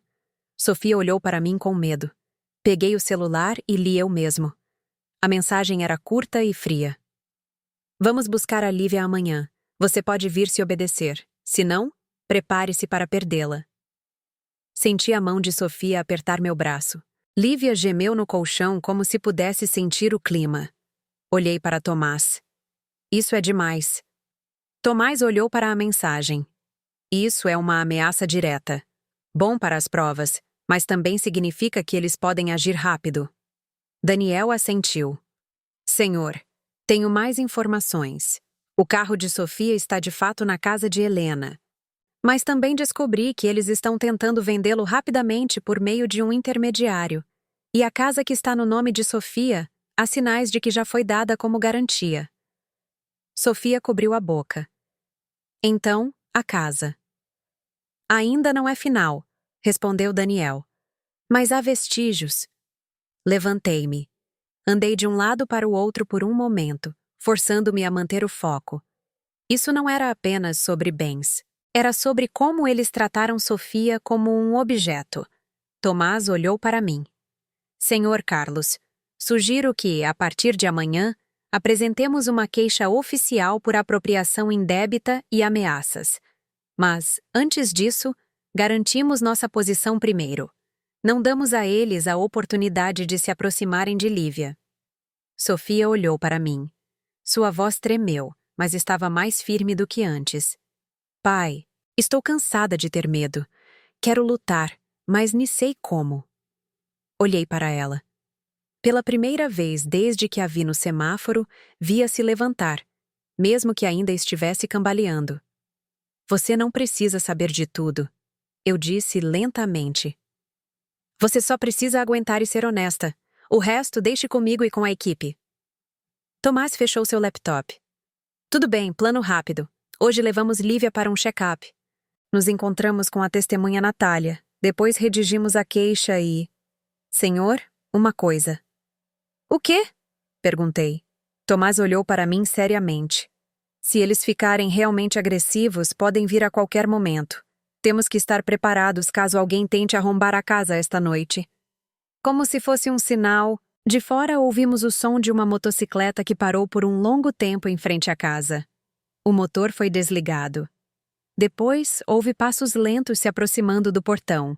Sofia olhou para mim com medo. Peguei o celular e li eu mesmo. A mensagem era curta e fria. Vamos buscar a Lívia amanhã. Você pode vir se obedecer. Se não, prepare-se para perdê-la. Senti a mão de Sofia apertar meu braço. Lívia gemeu no colchão como se pudesse sentir o clima. Olhei para Tomás. Isso é demais. Tomás olhou para a mensagem. Isso é uma ameaça direta. Bom para as provas, mas também significa que eles podem agir rápido. Daniel assentiu. Senhor, tenho mais informações. O carro de Sofia está de fato na casa de Helena. Mas também descobri que eles estão tentando vendê-lo rapidamente por meio de um intermediário. E a casa que está no nome de Sofia, há sinais de que já foi dada como garantia. Sofia cobriu a boca. Então, a casa. Ainda não é final, respondeu Daniel. Mas há vestígios. Levantei-me. Andei de um lado para o outro por um momento, forçando-me a manter o foco. Isso não era apenas sobre bens. Era sobre como eles trataram Sofia como um objeto. Tomás olhou para mim. Senhor Carlos, sugiro que, a partir de amanhã, apresentemos uma queixa oficial por apropriação indébita e ameaças. Mas, antes disso, garantimos nossa posição primeiro. Não damos a eles a oportunidade de se aproximarem de Lívia. Sofia olhou para mim. Sua voz tremeu, mas estava mais firme do que antes. Pai, estou cansada de ter medo. Quero lutar, mas nem sei como. Olhei para ela. Pela primeira vez desde que a vi no semáforo, via-se levantar, mesmo que ainda estivesse cambaleando. Você não precisa saber de tudo, eu disse lentamente. Você só precisa aguentar e ser honesta. O resto deixe comigo e com a equipe. Tomás fechou seu laptop. Tudo bem, plano rápido. Hoje levamos Lívia para um check-up. Nos encontramos com a testemunha Natália. Depois redigimos a queixa e... Senhor, uma coisa. O quê? Perguntei. Tomás olhou para mim seriamente. Se eles ficarem realmente agressivos, podem vir a qualquer momento. Temos que estar preparados caso alguém tente arrombar a casa esta noite. Como se fosse um sinal, de fora ouvimos o som de uma motocicleta que parou por um longo tempo em frente à casa. O motor foi desligado. Depois, houve passos lentos se aproximando do portão.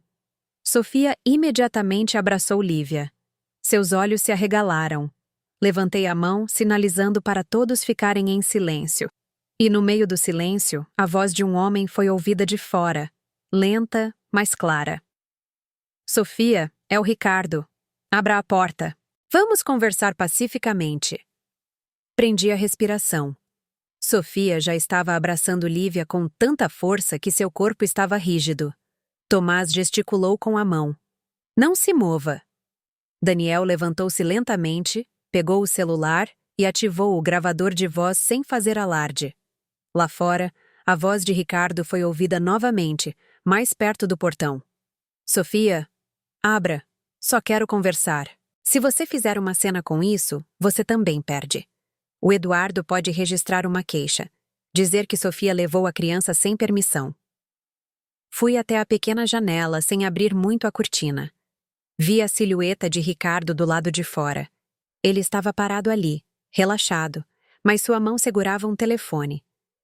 Sofia imediatamente abraçou Lívia. Seus olhos se arregalaram. Levantei a mão, sinalizando para todos ficarem em silêncio. E no meio do silêncio, a voz de um homem foi ouvida de fora, lenta, mas clara. Sofia, é o Ricardo. Abra a porta. Vamos conversar pacificamente. Prendi a respiração. Sofia já estava abraçando Lívia com tanta força que seu corpo estava rígido. Tomás gesticulou com a mão. Não se mova. Daniel levantou-se lentamente, pegou o celular e ativou o gravador de voz sem fazer alarde. Lá fora, a voz de Ricardo foi ouvida novamente, mais perto do portão. Sofia, abra. Só quero conversar. Se você fizer uma cena com isso, você também perde. O Eduardo pode registrar uma queixa. Dizer que Sofia levou a criança sem permissão. Fui até a pequena janela sem abrir muito a cortina. Vi a silhueta de Ricardo do lado de fora. Ele estava parado ali, relaxado, mas sua mão segurava um telefone.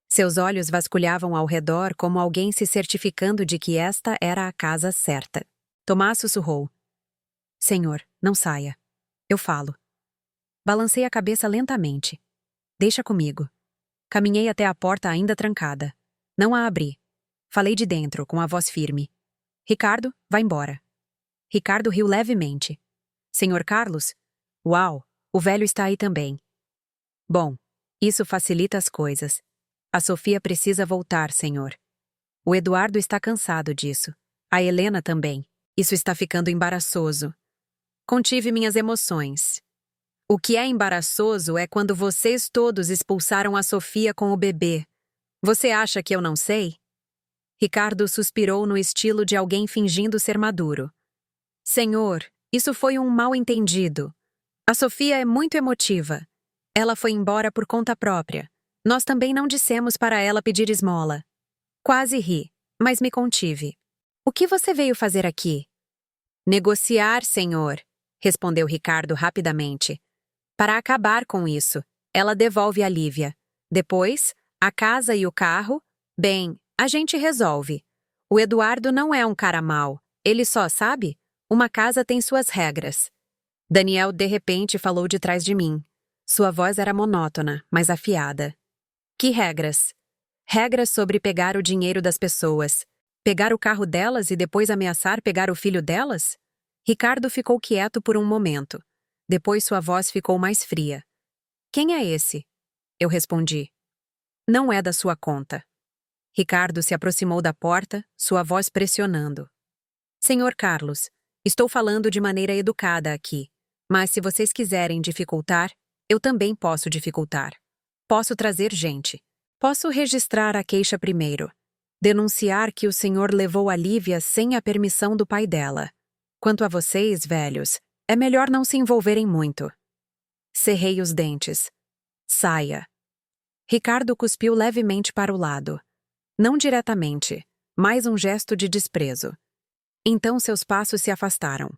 Seus olhos vasculhavam ao redor como alguém se certificando de que esta era a casa certa. Tomás sussurrou. Senhor, não saia. Eu falo. Balancei a cabeça lentamente. Deixa comigo. Caminhei até a porta ainda trancada. Não a abri. Falei de dentro, com a voz firme. Ricardo, vá embora. Ricardo riu levemente. Senhor Carlos? Uau, o velho está aí também. Bom, isso facilita as coisas. A Sofia precisa voltar, senhor. O Eduardo está cansado disso. A Helena também. Isso está ficando embaraçoso. Contive minhas emoções. O que é embaraçoso é quando vocês todos expulsaram a Sofia com o bebê. Você acha que eu não sei? Ricardo suspirou no estilo de alguém fingindo ser maduro. Senhor, isso foi um mal-entendido. A Sofia é muito emotiva. Ela foi embora por conta própria. Nós também não dissemos para ela pedir esmola. Quase ri, mas me contive. O que você veio fazer aqui? Negociar, senhor, respondeu Ricardo rapidamente. Para acabar com isso, ela devolve a Lívia. Depois, a casa e o carro, bem, a gente resolve. O Eduardo não é um cara mau. Ele só, sabe? Uma casa tem suas regras. Daniel de repente falou de trás de mim. Sua voz era monótona, mas afiada. Que regras? Regras sobre pegar o dinheiro das pessoas. Pegar o carro delas e depois ameaçar pegar o filho delas? Ricardo ficou quieto por um momento. Depois sua voz ficou mais fria. Quem é esse? Eu respondi. Não é da sua conta. Ricardo se aproximou da porta, sua voz pressionando. Senhor Carlos, estou falando de maneira educada aqui, mas se vocês quiserem dificultar, eu também posso dificultar. Posso trazer gente. Posso registrar a queixa primeiro. Denunciar que o senhor levou a Lívia sem a permissão do pai dela. Quanto a vocês, velhos, é melhor não se envolverem muito. Cerrei os dentes. Saia. Ricardo cuspiu levemente para o lado. Não diretamente, mais um gesto de desprezo. Então seus passos se afastaram.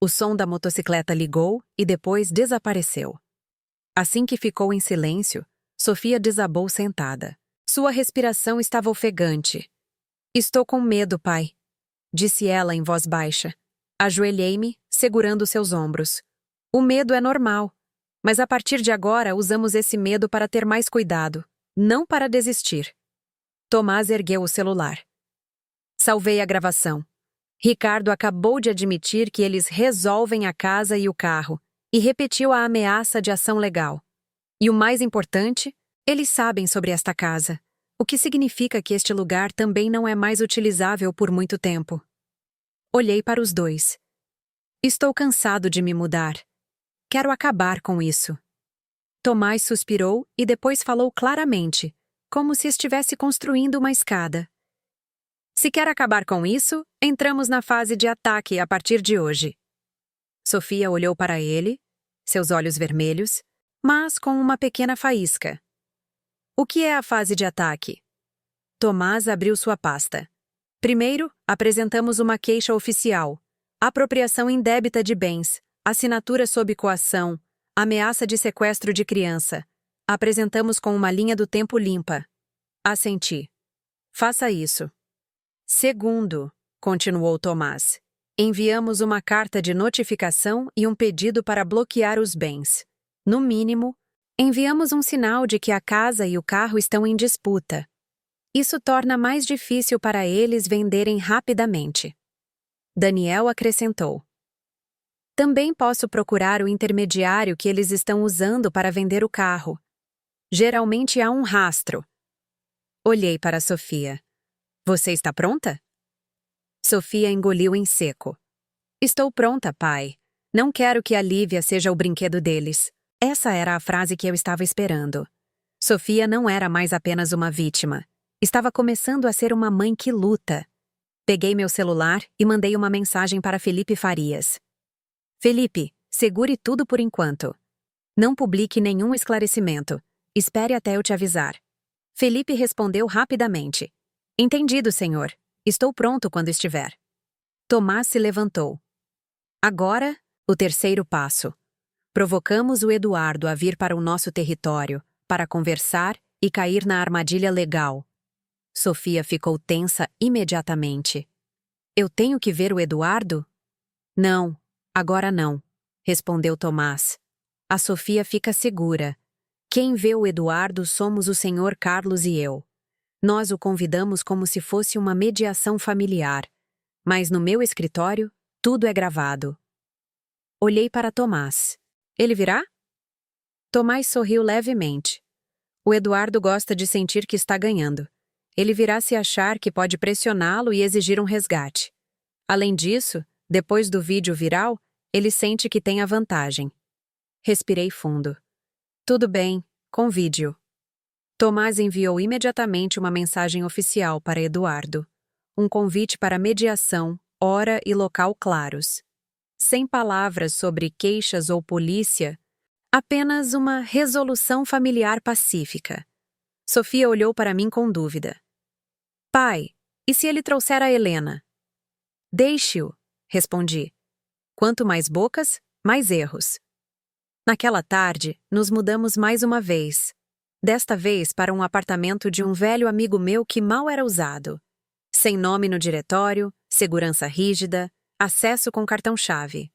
O som da motocicleta ligou e depois desapareceu. Assim que ficou em silêncio, Sofia desabou sentada. Sua respiração estava ofegante. Estou com medo, pai, disse ela em voz baixa. Ajoelhei-me, segurando seus ombros. O medo é normal, mas a partir de agora usamos esse medo para ter mais cuidado, não para desistir. Tomás ergueu o celular. Salvei a gravação. Ricardo acabou de admitir que eles resolvem a casa e o carro, e repetiu a ameaça de ação legal. E o mais importante, eles sabem sobre esta casa, o que significa que este lugar também não é mais utilizável por muito tempo. Olhei para os dois. Estou cansado de me mudar. Quero acabar com isso. Tomás suspirou e depois falou claramente, como se estivesse construindo uma escada. Se quer acabar com isso, entramos na fase de ataque a partir de hoje. Sofia olhou para ele, seus olhos vermelhos, mas com uma pequena faísca. O que é a fase de ataque? Tomás abriu sua pasta. Primeiro, apresentamos uma queixa oficial. Apropriação indébita de bens, assinatura sob coação, ameaça de sequestro de criança. Apresentamos com uma linha do tempo limpa. Assenti. Faça isso. Segundo, continuou Tomás, enviamos uma carta de notificação e um pedido para bloquear os bens. No mínimo, enviamos um sinal de que a casa e o carro estão em disputa. Isso torna mais difícil para eles venderem rapidamente. Daniel acrescentou. Também posso procurar o intermediário que eles estão usando para vender o carro. Geralmente há um rastro. Olhei para Sofia. Você está pronta? Sofia engoliu em seco. Estou pronta, pai. Não quero que a Lívia seja o brinquedo deles. Essa era a frase que eu estava esperando. Sofia não era mais apenas uma vítima. Estava começando a ser uma mãe que luta. Peguei meu celular e mandei uma mensagem para Felipe Farias. Felipe, segure tudo por enquanto. Não publique nenhum esclarecimento. Espere até eu te avisar. Felipe respondeu rapidamente. Entendido, senhor. Estou pronto quando estiver. Tomás se levantou. Agora, o terceiro passo. Provocamos o Eduardo a vir para o nosso território, para conversar e cair na armadilha legal. Sofia ficou tensa imediatamente. Eu tenho que ver o Eduardo? Não, agora não, respondeu Tomás. A Sofia fica segura. Quem vê o Eduardo somos o senhor Carlos e eu. Nós o convidamos como se fosse uma mediação familiar, mas no meu escritório, tudo é gravado. Olhei para Tomás. Ele virá? Tomás sorriu levemente. O Eduardo gosta de sentir que está ganhando. Ele virá se achar que pode pressioná-lo e exigir um resgate. Além disso, depois do vídeo viral, ele sente que tem a vantagem. Respirei fundo. Tudo bem, com vídeo. Tomás enviou imediatamente uma mensagem oficial para Eduardo. Um convite para mediação, hora e local claros. Sem palavras sobre queixas ou polícia, apenas uma resolução familiar pacífica. Sofia olhou para mim com dúvida. Pai, e se ele trouxer a Helena? Deixe-o, respondi. Quanto mais bocas, mais erros. Naquela tarde, nos mudamos mais uma vez. Desta vez para um apartamento de um velho amigo meu que mal era usado. Sem nome no diretório, segurança rígida, acesso com cartão-chave.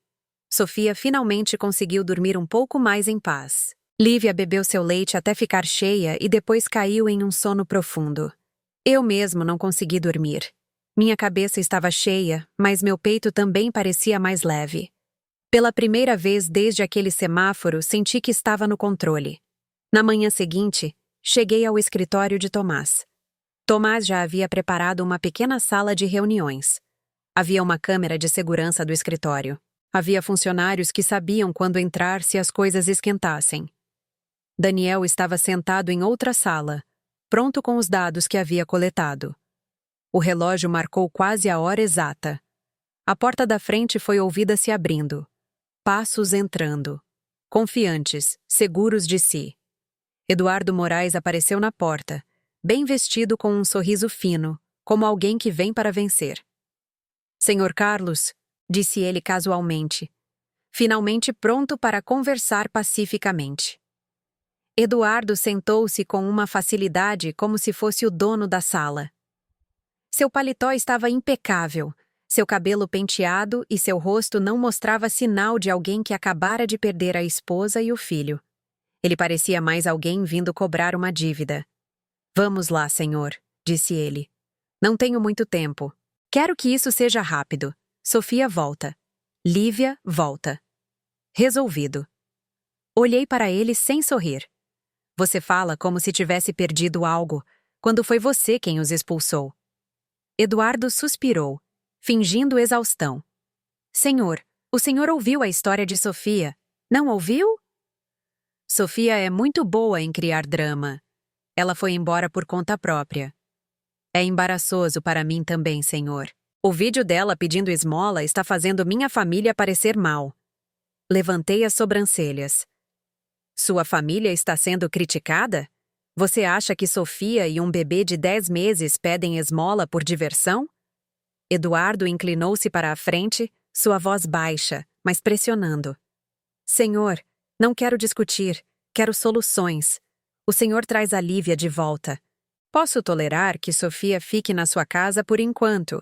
Sofia finalmente conseguiu dormir um pouco mais em paz. Lívia bebeu seu leite até ficar cheia e depois caiu em um sono profundo. Eu mesmo não consegui dormir. Minha cabeça estava cheia, mas meu peito também parecia mais leve. Pela primeira vez desde aquele semáforo, senti que estava no controle. Na manhã seguinte, cheguei ao escritório de Tomás. Tomás já havia preparado uma pequena sala de reuniões. Havia uma câmera de segurança do escritório. Havia funcionários que sabiam quando entrar se as coisas esquentassem. Daniel estava sentado em outra sala, pronto com os dados que havia coletado. O relógio marcou quase a hora exata. A porta da frente foi ouvida se abrindo. Passos entrando. Confiantes, seguros de si. Eduardo Moraes apareceu na porta, bem vestido com um sorriso fino, como alguém que vem para vencer. Senhor Carlos, disse ele casualmente, finalmente pronto para conversar pacificamente. Eduardo sentou-se com uma facilidade como se fosse o dono da sala. Seu paletó estava impecável, seu cabelo penteado e seu rosto não mostrava sinal de alguém que acabara de perder a esposa e o filho. Ele parecia mais alguém vindo cobrar uma dívida. Vamos lá, senhor, disse ele. Não tenho muito tempo. Quero que isso seja rápido. Sofia volta. Lívia volta. Resolvido. Olhei para ele sem sorrir. Você fala como se tivesse perdido algo, quando foi você quem os expulsou. Eduardo suspirou, fingindo exaustão. Senhor, o senhor ouviu a história de Sofia, não ouviu? Sofia é muito boa em criar drama. Ela foi embora por conta própria. É embaraçoso para mim também, senhor. O vídeo dela pedindo esmola está fazendo minha família parecer mal. Levantei as sobrancelhas. Sua família está sendo criticada? Você acha que Sofia e um bebê de 10 meses pedem esmola por diversão? Eduardo inclinou-se para a frente, sua voz baixa, mas pressionando. Senhor, não quero discutir, quero soluções. O senhor traz a Lívia de volta. Posso tolerar que Sofia fique na sua casa por enquanto,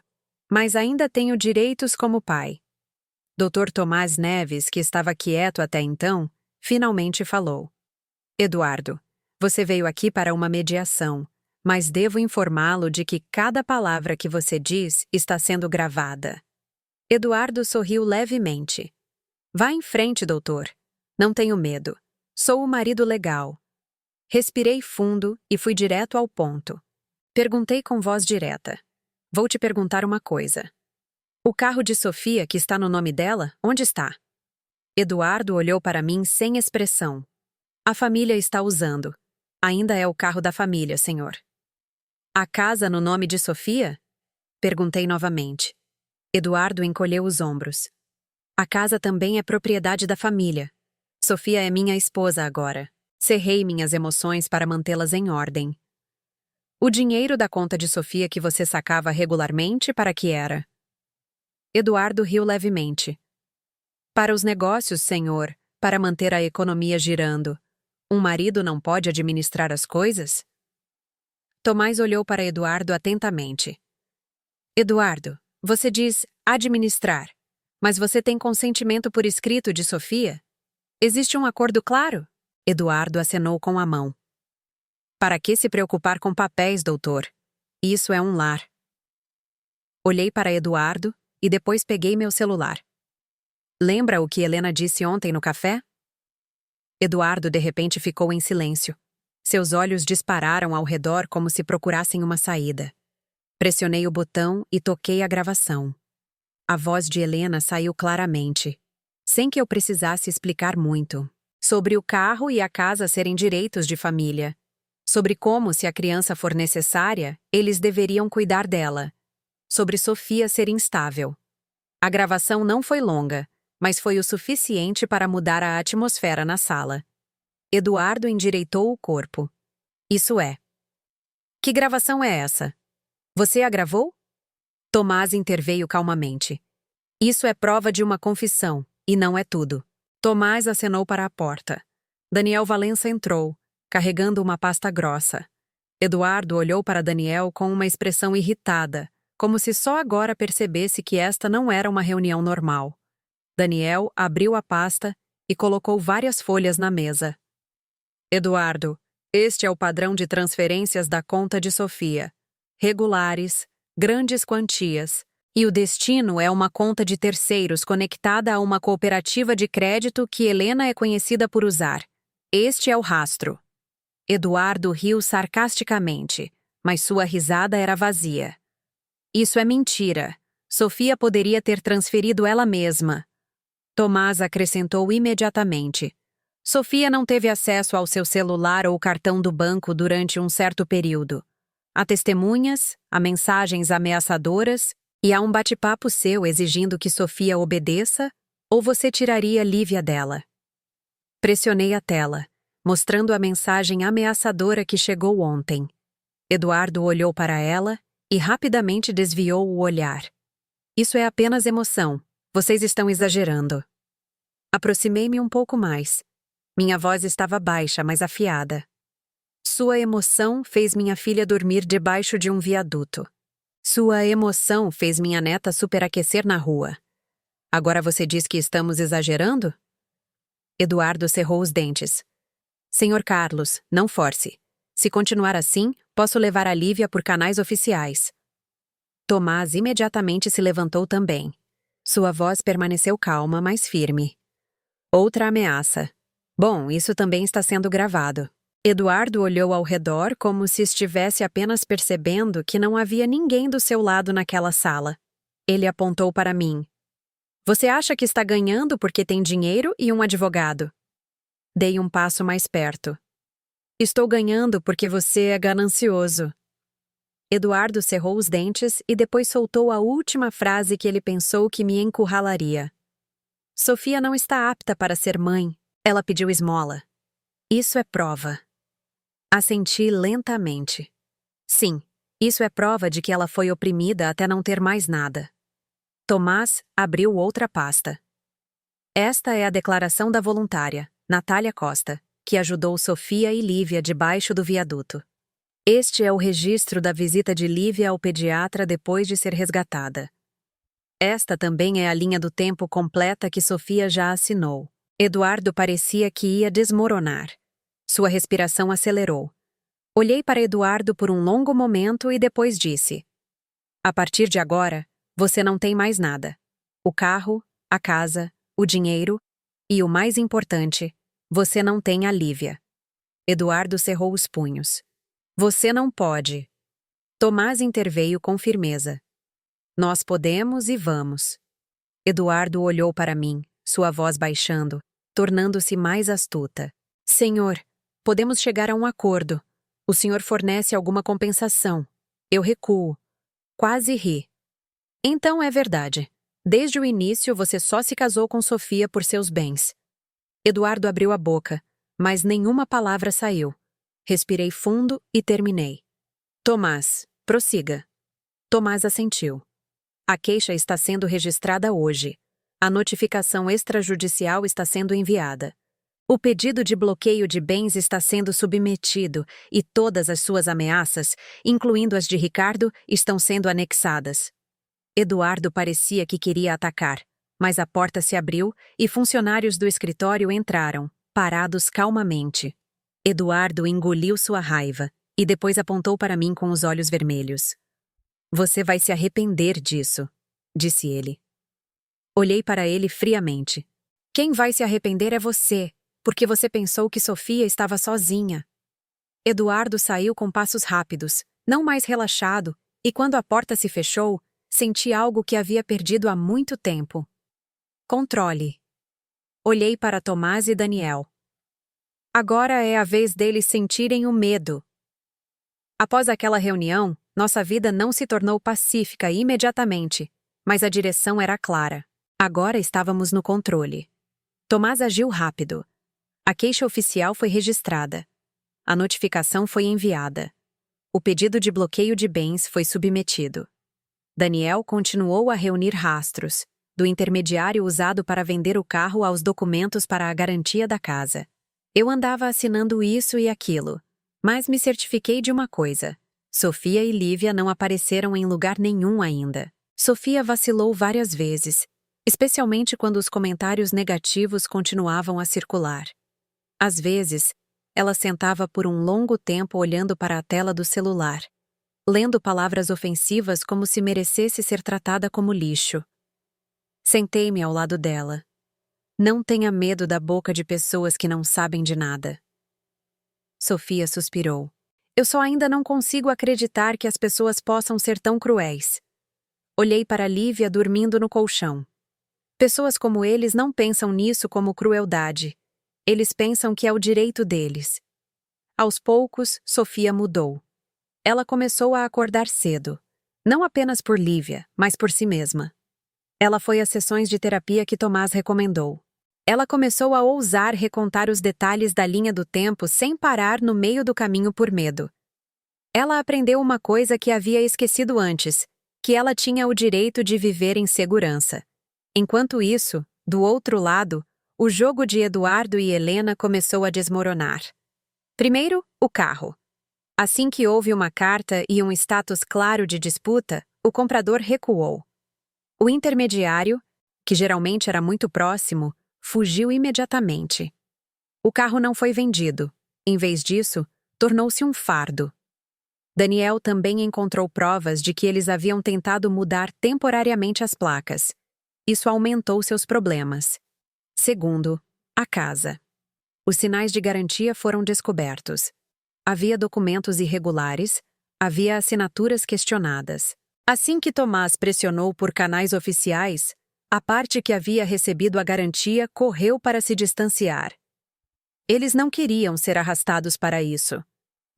mas ainda tenho direitos como pai. Dr. Tomás Neves, que estava quieto até então, finalmente falou. Eduardo, você veio aqui para uma mediação, mas devo informá-lo de que cada palavra que você diz está sendo gravada. Eduardo sorriu levemente. Vá em frente, doutor. Não tenho medo. Sou o marido legal. Respirei fundo e fui direto ao ponto. Perguntei com voz direta. Vou te perguntar uma coisa. O carro de Sofia, que está no nome dela, onde está? Eduardo olhou para mim sem expressão. A família está usando. Ainda é o carro da família, senhor. A casa no nome de Sofia? Perguntei novamente. Eduardo encolheu os ombros. A casa também é propriedade da família. Sofia é minha esposa agora. Cerrei minhas emoções para mantê-las em ordem. O dinheiro da conta de Sofia que você sacava regularmente, para que era? Eduardo riu levemente. Para os negócios, senhor, para manter a economia girando. Um marido não pode administrar as coisas? Tomás olhou para Eduardo atentamente. Eduardo, você diz administrar, mas você tem consentimento por escrito de Sofia? Existe um acordo claro? Eduardo acenou com a mão. Para que se preocupar com papéis, doutor? Isso é um lar. Olhei para Eduardo e depois peguei meu celular. Lembra o que Helena disse ontem no café? Eduardo de repente ficou em silêncio. Seus olhos dispararam ao redor como se procurassem uma saída. Pressionei o botão e toquei a gravação. A voz de Helena saiu claramente, sem que eu precisasse explicar muito. Sobre o carro e a casa serem direitos de família. Sobre como, se a criança for necessária, eles deveriam cuidar dela. Sobre Sofia ser instável. A gravação não foi longa, mas foi o suficiente para mudar a atmosfera na sala. Eduardo endireitou o corpo. Isso é. Que gravação é essa? Você a gravou? Tomás interveio calmamente. Isso é prova de uma confissão, e não é tudo. Tomás acenou para a porta. Daniel Valença entrou, carregando uma pasta grossa. Eduardo olhou para Daniel com uma expressão irritada, como se só agora percebesse que esta não era uma reunião normal. Daniel abriu a pasta e colocou várias folhas na mesa. Eduardo, este é o padrão de transferências da conta de Sofia. Regulares, grandes quantias. E o destino é uma conta de terceiros conectada a uma cooperativa de crédito que Helena é conhecida por usar. Este é o rastro. Eduardo riu sarcasticamente, mas sua risada era vazia. Isso é mentira. Sofia poderia ter transferido ela mesma. Tomás acrescentou imediatamente. Sofia não teve acesso ao seu celular ou cartão do banco durante um certo período. Há testemunhas, há mensagens ameaçadoras e há um bate-papo seu exigindo que Sofia obedeça, ou você tiraria Lívia dela. Pressionei a tela, mostrando a mensagem ameaçadora que chegou ontem. Eduardo olhou para ela e rapidamente desviou o olhar. Isso é apenas emoção. Vocês estão exagerando. Aproximei-me um pouco mais. Minha voz estava baixa, mas afiada. Sua emoção fez minha filha dormir debaixo de um viaduto. Sua emoção fez minha neta superaquecer na rua. Agora você diz que estamos exagerando? Eduardo cerrou os dentes. Senhor Carlos, não force. Se continuar assim, posso levar a Lívia por canais oficiais. Tomás imediatamente se levantou também. Sua voz permaneceu calma, mas firme. Outra ameaça. Bom, isso também está sendo gravado. Eduardo olhou ao redor como se estivesse apenas percebendo que não havia ninguém do seu lado naquela sala. Ele apontou para mim. Você acha que está ganhando porque tem dinheiro e um advogado? Dei um passo mais perto. Estou ganhando porque você é ganancioso. Eduardo cerrou os dentes e depois soltou a última frase que ele pensou que me encurralaria. Sofia não está apta para ser mãe. Ela pediu esmola. Isso é prova. Assenti lentamente. Sim, isso é prova de que ela foi oprimida até não ter mais nada. Tomás abriu outra pasta. Esta é a declaração da voluntária, Natália Costa, que ajudou Sofia e Lívia debaixo do viaduto. Este é o registro da visita de Lívia ao pediatra depois de ser resgatada. Esta também é a linha do tempo completa que Sofia já assinou. Eduardo parecia que ia desmoronar. Sua respiração acelerou. Olhei para Eduardo por um longo momento e depois disse: a partir de agora, você não tem mais nada. O carro, a casa, o dinheiro e, o mais importante, você não tem a Lívia. Eduardo cerrou os punhos. Você não pode. Tomás interveio com firmeza. Nós podemos e vamos. Eduardo olhou para mim, sua voz baixando, tornando-se mais astuta. Senhor, podemos chegar a um acordo. O senhor fornece alguma compensação. Eu recuo. Quase ri. Então é verdade. Desde o início você só se casou com Sofia por seus bens. Eduardo abriu a boca, mas nenhuma palavra saiu. Respirei fundo e terminei. Tomás, prossiga. Tomás assentiu. A queixa está sendo registrada hoje. A notificação extrajudicial está sendo enviada. O pedido de bloqueio de bens está sendo submetido e todas as suas ameaças, incluindo as de Ricardo, estão sendo anexadas. Eduardo parecia que queria atacar, mas a porta se abriu e funcionários do escritório entraram, parados calmamente. Eduardo engoliu sua raiva e depois apontou para mim com os olhos vermelhos. Você vai se arrepender disso, disse ele. Olhei para ele friamente. Quem vai se arrepender é você, porque você pensou que Sofia estava sozinha. Eduardo saiu com passos rápidos, não mais relaxado, e quando a porta se fechou, senti algo que havia perdido há muito tempo. Controle. Olhei para Tomás e Daniel. Agora é a vez deles sentirem o medo. Após aquela reunião, nossa vida não se tornou pacífica imediatamente, mas a direção era clara. Agora estávamos no controle. Tomás agiu rápido. A queixa oficial foi registrada. A notificação foi enviada. O pedido de bloqueio de bens foi submetido. Daniel continuou a reunir rastros, do intermediário usado para vender o carro aos documentos para a garantia da casa. Eu andava assinando isso e aquilo, mas me certifiquei de uma coisa. Sofia e Lívia não apareceram em lugar nenhum ainda. Sofia vacilou várias vezes, especialmente quando os comentários negativos continuavam a circular. Às vezes, ela sentava por um longo tempo olhando para a tela do celular, lendo palavras ofensivas como se merecesse ser tratada como lixo. Sentei-me ao lado dela. Não tenha medo da boca de pessoas que não sabem de nada. Sofia suspirou. Eu só ainda não consigo acreditar que as pessoas possam ser tão cruéis. Olhei para Lívia dormindo no colchão. Pessoas como eles não pensam nisso como crueldade. Eles pensam que é o direito deles. Aos poucos, Sofia mudou. Ela começou a acordar cedo. Não apenas por Lívia, mas por si mesma. Ela foi às sessões de terapia que Tomás recomendou. Ela começou a ousar recontar os detalhes da linha do tempo sem parar no meio do caminho por medo. Ela aprendeu uma coisa que havia esquecido antes, que ela tinha o direito de viver em segurança. Enquanto isso, do outro lado, o jogo de Eduardo e Helena começou a desmoronar. Primeiro, o carro. Assim que houve uma carta e um status claro de disputa, o comprador recuou. O intermediário, que geralmente era muito próximo, fugiu imediatamente. O carro não foi vendido. Em vez disso, tornou-se um fardo. Daniel também encontrou provas de que eles haviam tentado mudar temporariamente as placas. Isso aumentou seus problemas. Segundo, a casa. Os sinais de garantia foram descobertos. Havia documentos irregulares, havia assinaturas questionadas. Assim que Tomás pressionou por canais oficiais, a parte que havia recebido a garantia correu para se distanciar. Eles não queriam ser arrastados para isso.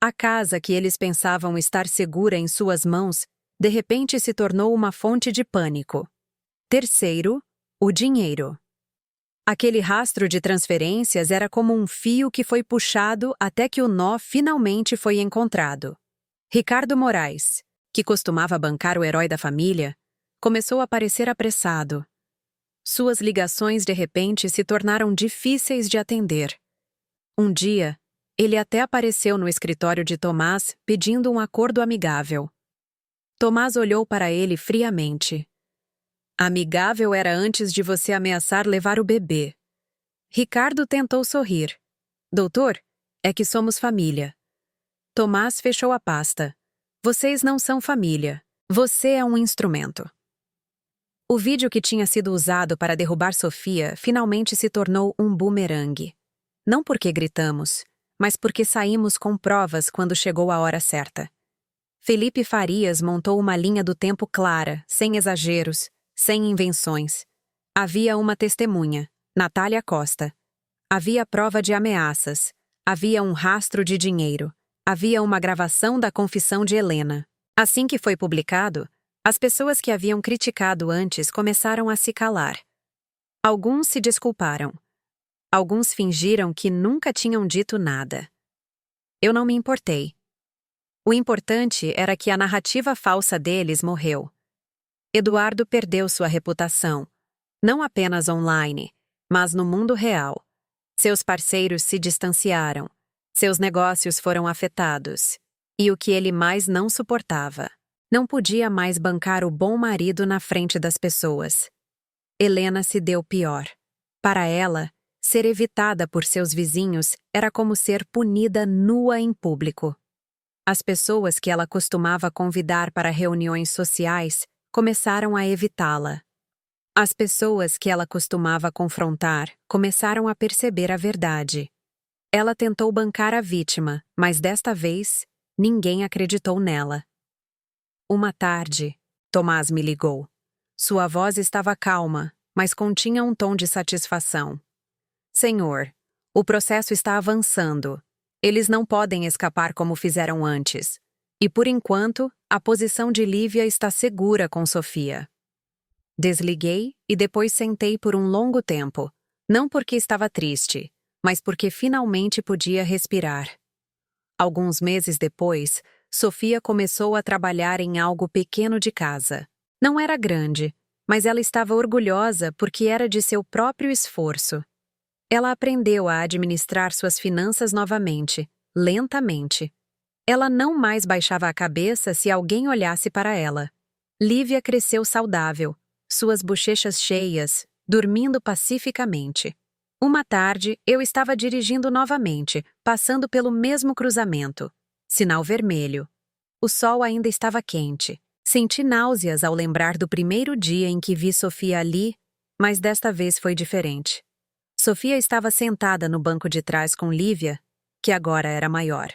A casa que eles pensavam estar segura em suas mãos, de repente se tornou uma fonte de pânico. Terceiro, o dinheiro. Aquele rastro de transferências era como um fio que foi puxado até que o nó finalmente foi encontrado. Ricardo Moraes, que costumava bancar o herói da família, começou a parecer apressado. Suas ligações de repente se tornaram difíceis de atender. Um dia, ele até apareceu no escritório de Tomás pedindo um acordo amigável. Tomás olhou para ele friamente. Amigável era antes de você ameaçar levar o bebê. Ricardo tentou sorrir. Doutor, é que somos família. Tomás fechou a pasta. Vocês não são família. Você é um instrumento. O vídeo que tinha sido usado para derrubar Sofia finalmente se tornou um bumerangue. Não porque gritamos, mas porque saímos com provas quando chegou a hora certa. Felipe Farias montou uma linha do tempo clara, sem exageros, sem invenções. Havia uma testemunha, Natália Costa. Havia prova de ameaças. Havia um rastro de dinheiro. Havia uma gravação da confissão de Helena. Assim que foi publicado, as pessoas que haviam criticado antes começaram a se calar. Alguns se desculparam. Alguns fingiram que nunca tinham dito nada. Eu não me importei. O importante era que a narrativa falsa deles morreu. Eduardo perdeu sua reputação, não apenas online, mas no mundo real. Seus parceiros se distanciaram. Seus negócios foram afetados. E o que ele mais não suportava, não podia mais bancar o bom marido na frente das pessoas. Helena se deu pior. Para ela, ser evitada por seus vizinhos era como ser punida nua em público. As pessoas que ela costumava convidar para reuniões sociais começaram a evitá-la. As pessoas que ela costumava confrontar começaram a perceber a verdade. Ela tentou bancar a vítima, mas desta vez, ninguém acreditou nela. Uma tarde, Tomás me ligou. Sua voz estava calma, mas continha um tom de satisfação. Senhor, O processo está avançando. Eles não podem escapar como fizeram antes. E por enquanto, a posição de Lívia está segura com Sofia. Desliguei e depois sentei por um longo tempo, não porque estava triste, mas porque finalmente podia respirar. Alguns meses depois, Sofia começou a trabalhar em algo pequeno de casa. Não era grande, mas ela estava orgulhosa porque era de seu próprio esforço. Ela aprendeu a administrar suas finanças novamente, lentamente. Ela não mais baixava a cabeça se alguém olhasse para ela. Lívia cresceu saudável, suas bochechas cheias, dormindo pacificamente. Uma tarde, eu estava dirigindo novamente, passando pelo mesmo cruzamento. Sinal vermelho. O sol ainda estava quente. Senti náuseas ao lembrar do primeiro dia em que vi Sofia ali, mas desta vez foi diferente. Sofia estava sentada no banco de trás com Lívia, que agora era maior.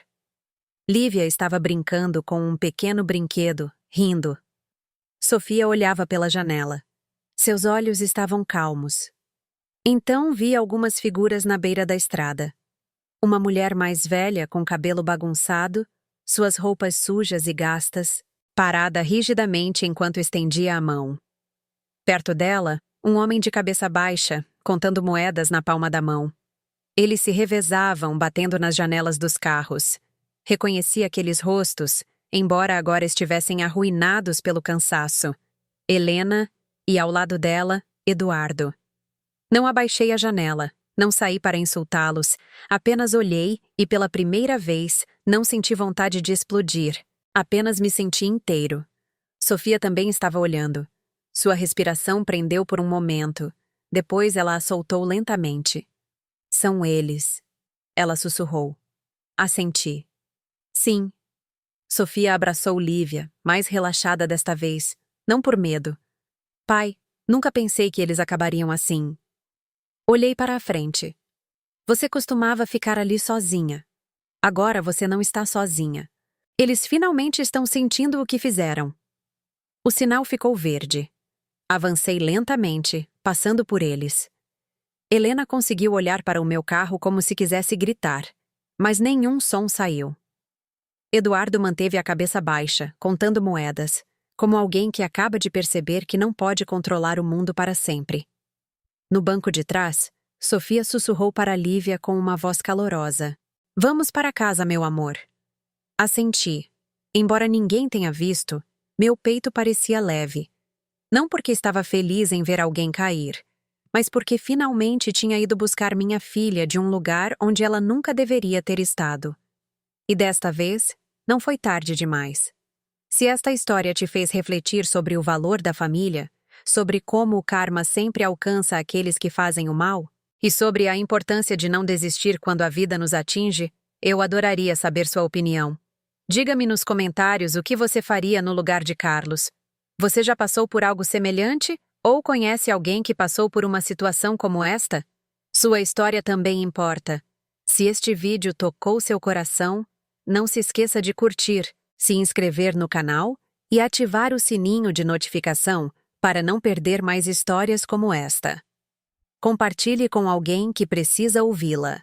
Lívia estava brincando com um pequeno brinquedo, rindo. Sofia olhava pela janela. Seus olhos estavam calmos. Então vi algumas figuras na beira da estrada. Uma mulher mais velha com cabelo bagunçado, suas roupas sujas e gastas, parada rigidamente enquanto estendia a mão. Perto dela, um homem de cabeça baixa, contando moedas na palma da mão. Eles se revezavam, batendo nas janelas dos carros. Reconheci aqueles rostos, embora agora estivessem arruinados pelo cansaço. Helena e, ao lado dela, Eduardo. Não abaixei a janela, não saí para insultá-los, apenas olhei e, pela primeira vez, não senti vontade de explodir. Apenas me senti inteiro. Sofia também estava olhando. Sua respiração prendeu por um momento. Depois ela a soltou lentamente. São eles. Ela sussurrou. Assenti. Sim. Sofia abraçou Lívia, mais relaxada desta vez, não por medo. Pai, nunca pensei que eles acabariam assim. Olhei para a frente. Você costumava ficar ali sozinha. Agora você não está sozinha. Eles finalmente estão sentindo o que fizeram. O sinal ficou verde. Avancei lentamente, passando por eles. Helena conseguiu olhar para o meu carro como se quisesse gritar, mas nenhum som saiu. Eduardo manteve a cabeça baixa, contando moedas, como alguém que acaba de perceber que não pode controlar o mundo para sempre. No banco de trás, Sofia sussurrou para Lívia com uma voz calorosa. Vamos para casa, meu amor. Assenti. Embora ninguém tenha visto, meu peito parecia leve. Não porque estava feliz em ver alguém cair, mas porque finalmente tinha ido buscar minha filha de um lugar onde ela nunca deveria ter estado. E desta vez, não foi tarde demais. Se esta história te fez refletir sobre o valor da família, sobre como o karma sempre alcança aqueles que fazem o mal, e sobre a importância de não desistir quando a vida nos atinge, eu adoraria saber sua opinião. Diga-me nos comentários o que você faria no lugar de Carlos. Você já passou por algo semelhante ou conhece alguém que passou por uma situação como esta? Sua história também importa. Se este vídeo tocou seu coração, não se esqueça de curtir, se inscrever no canal e ativar o sininho de notificação para não perder mais histórias como esta. Compartilhe com alguém que precisa ouvi-la.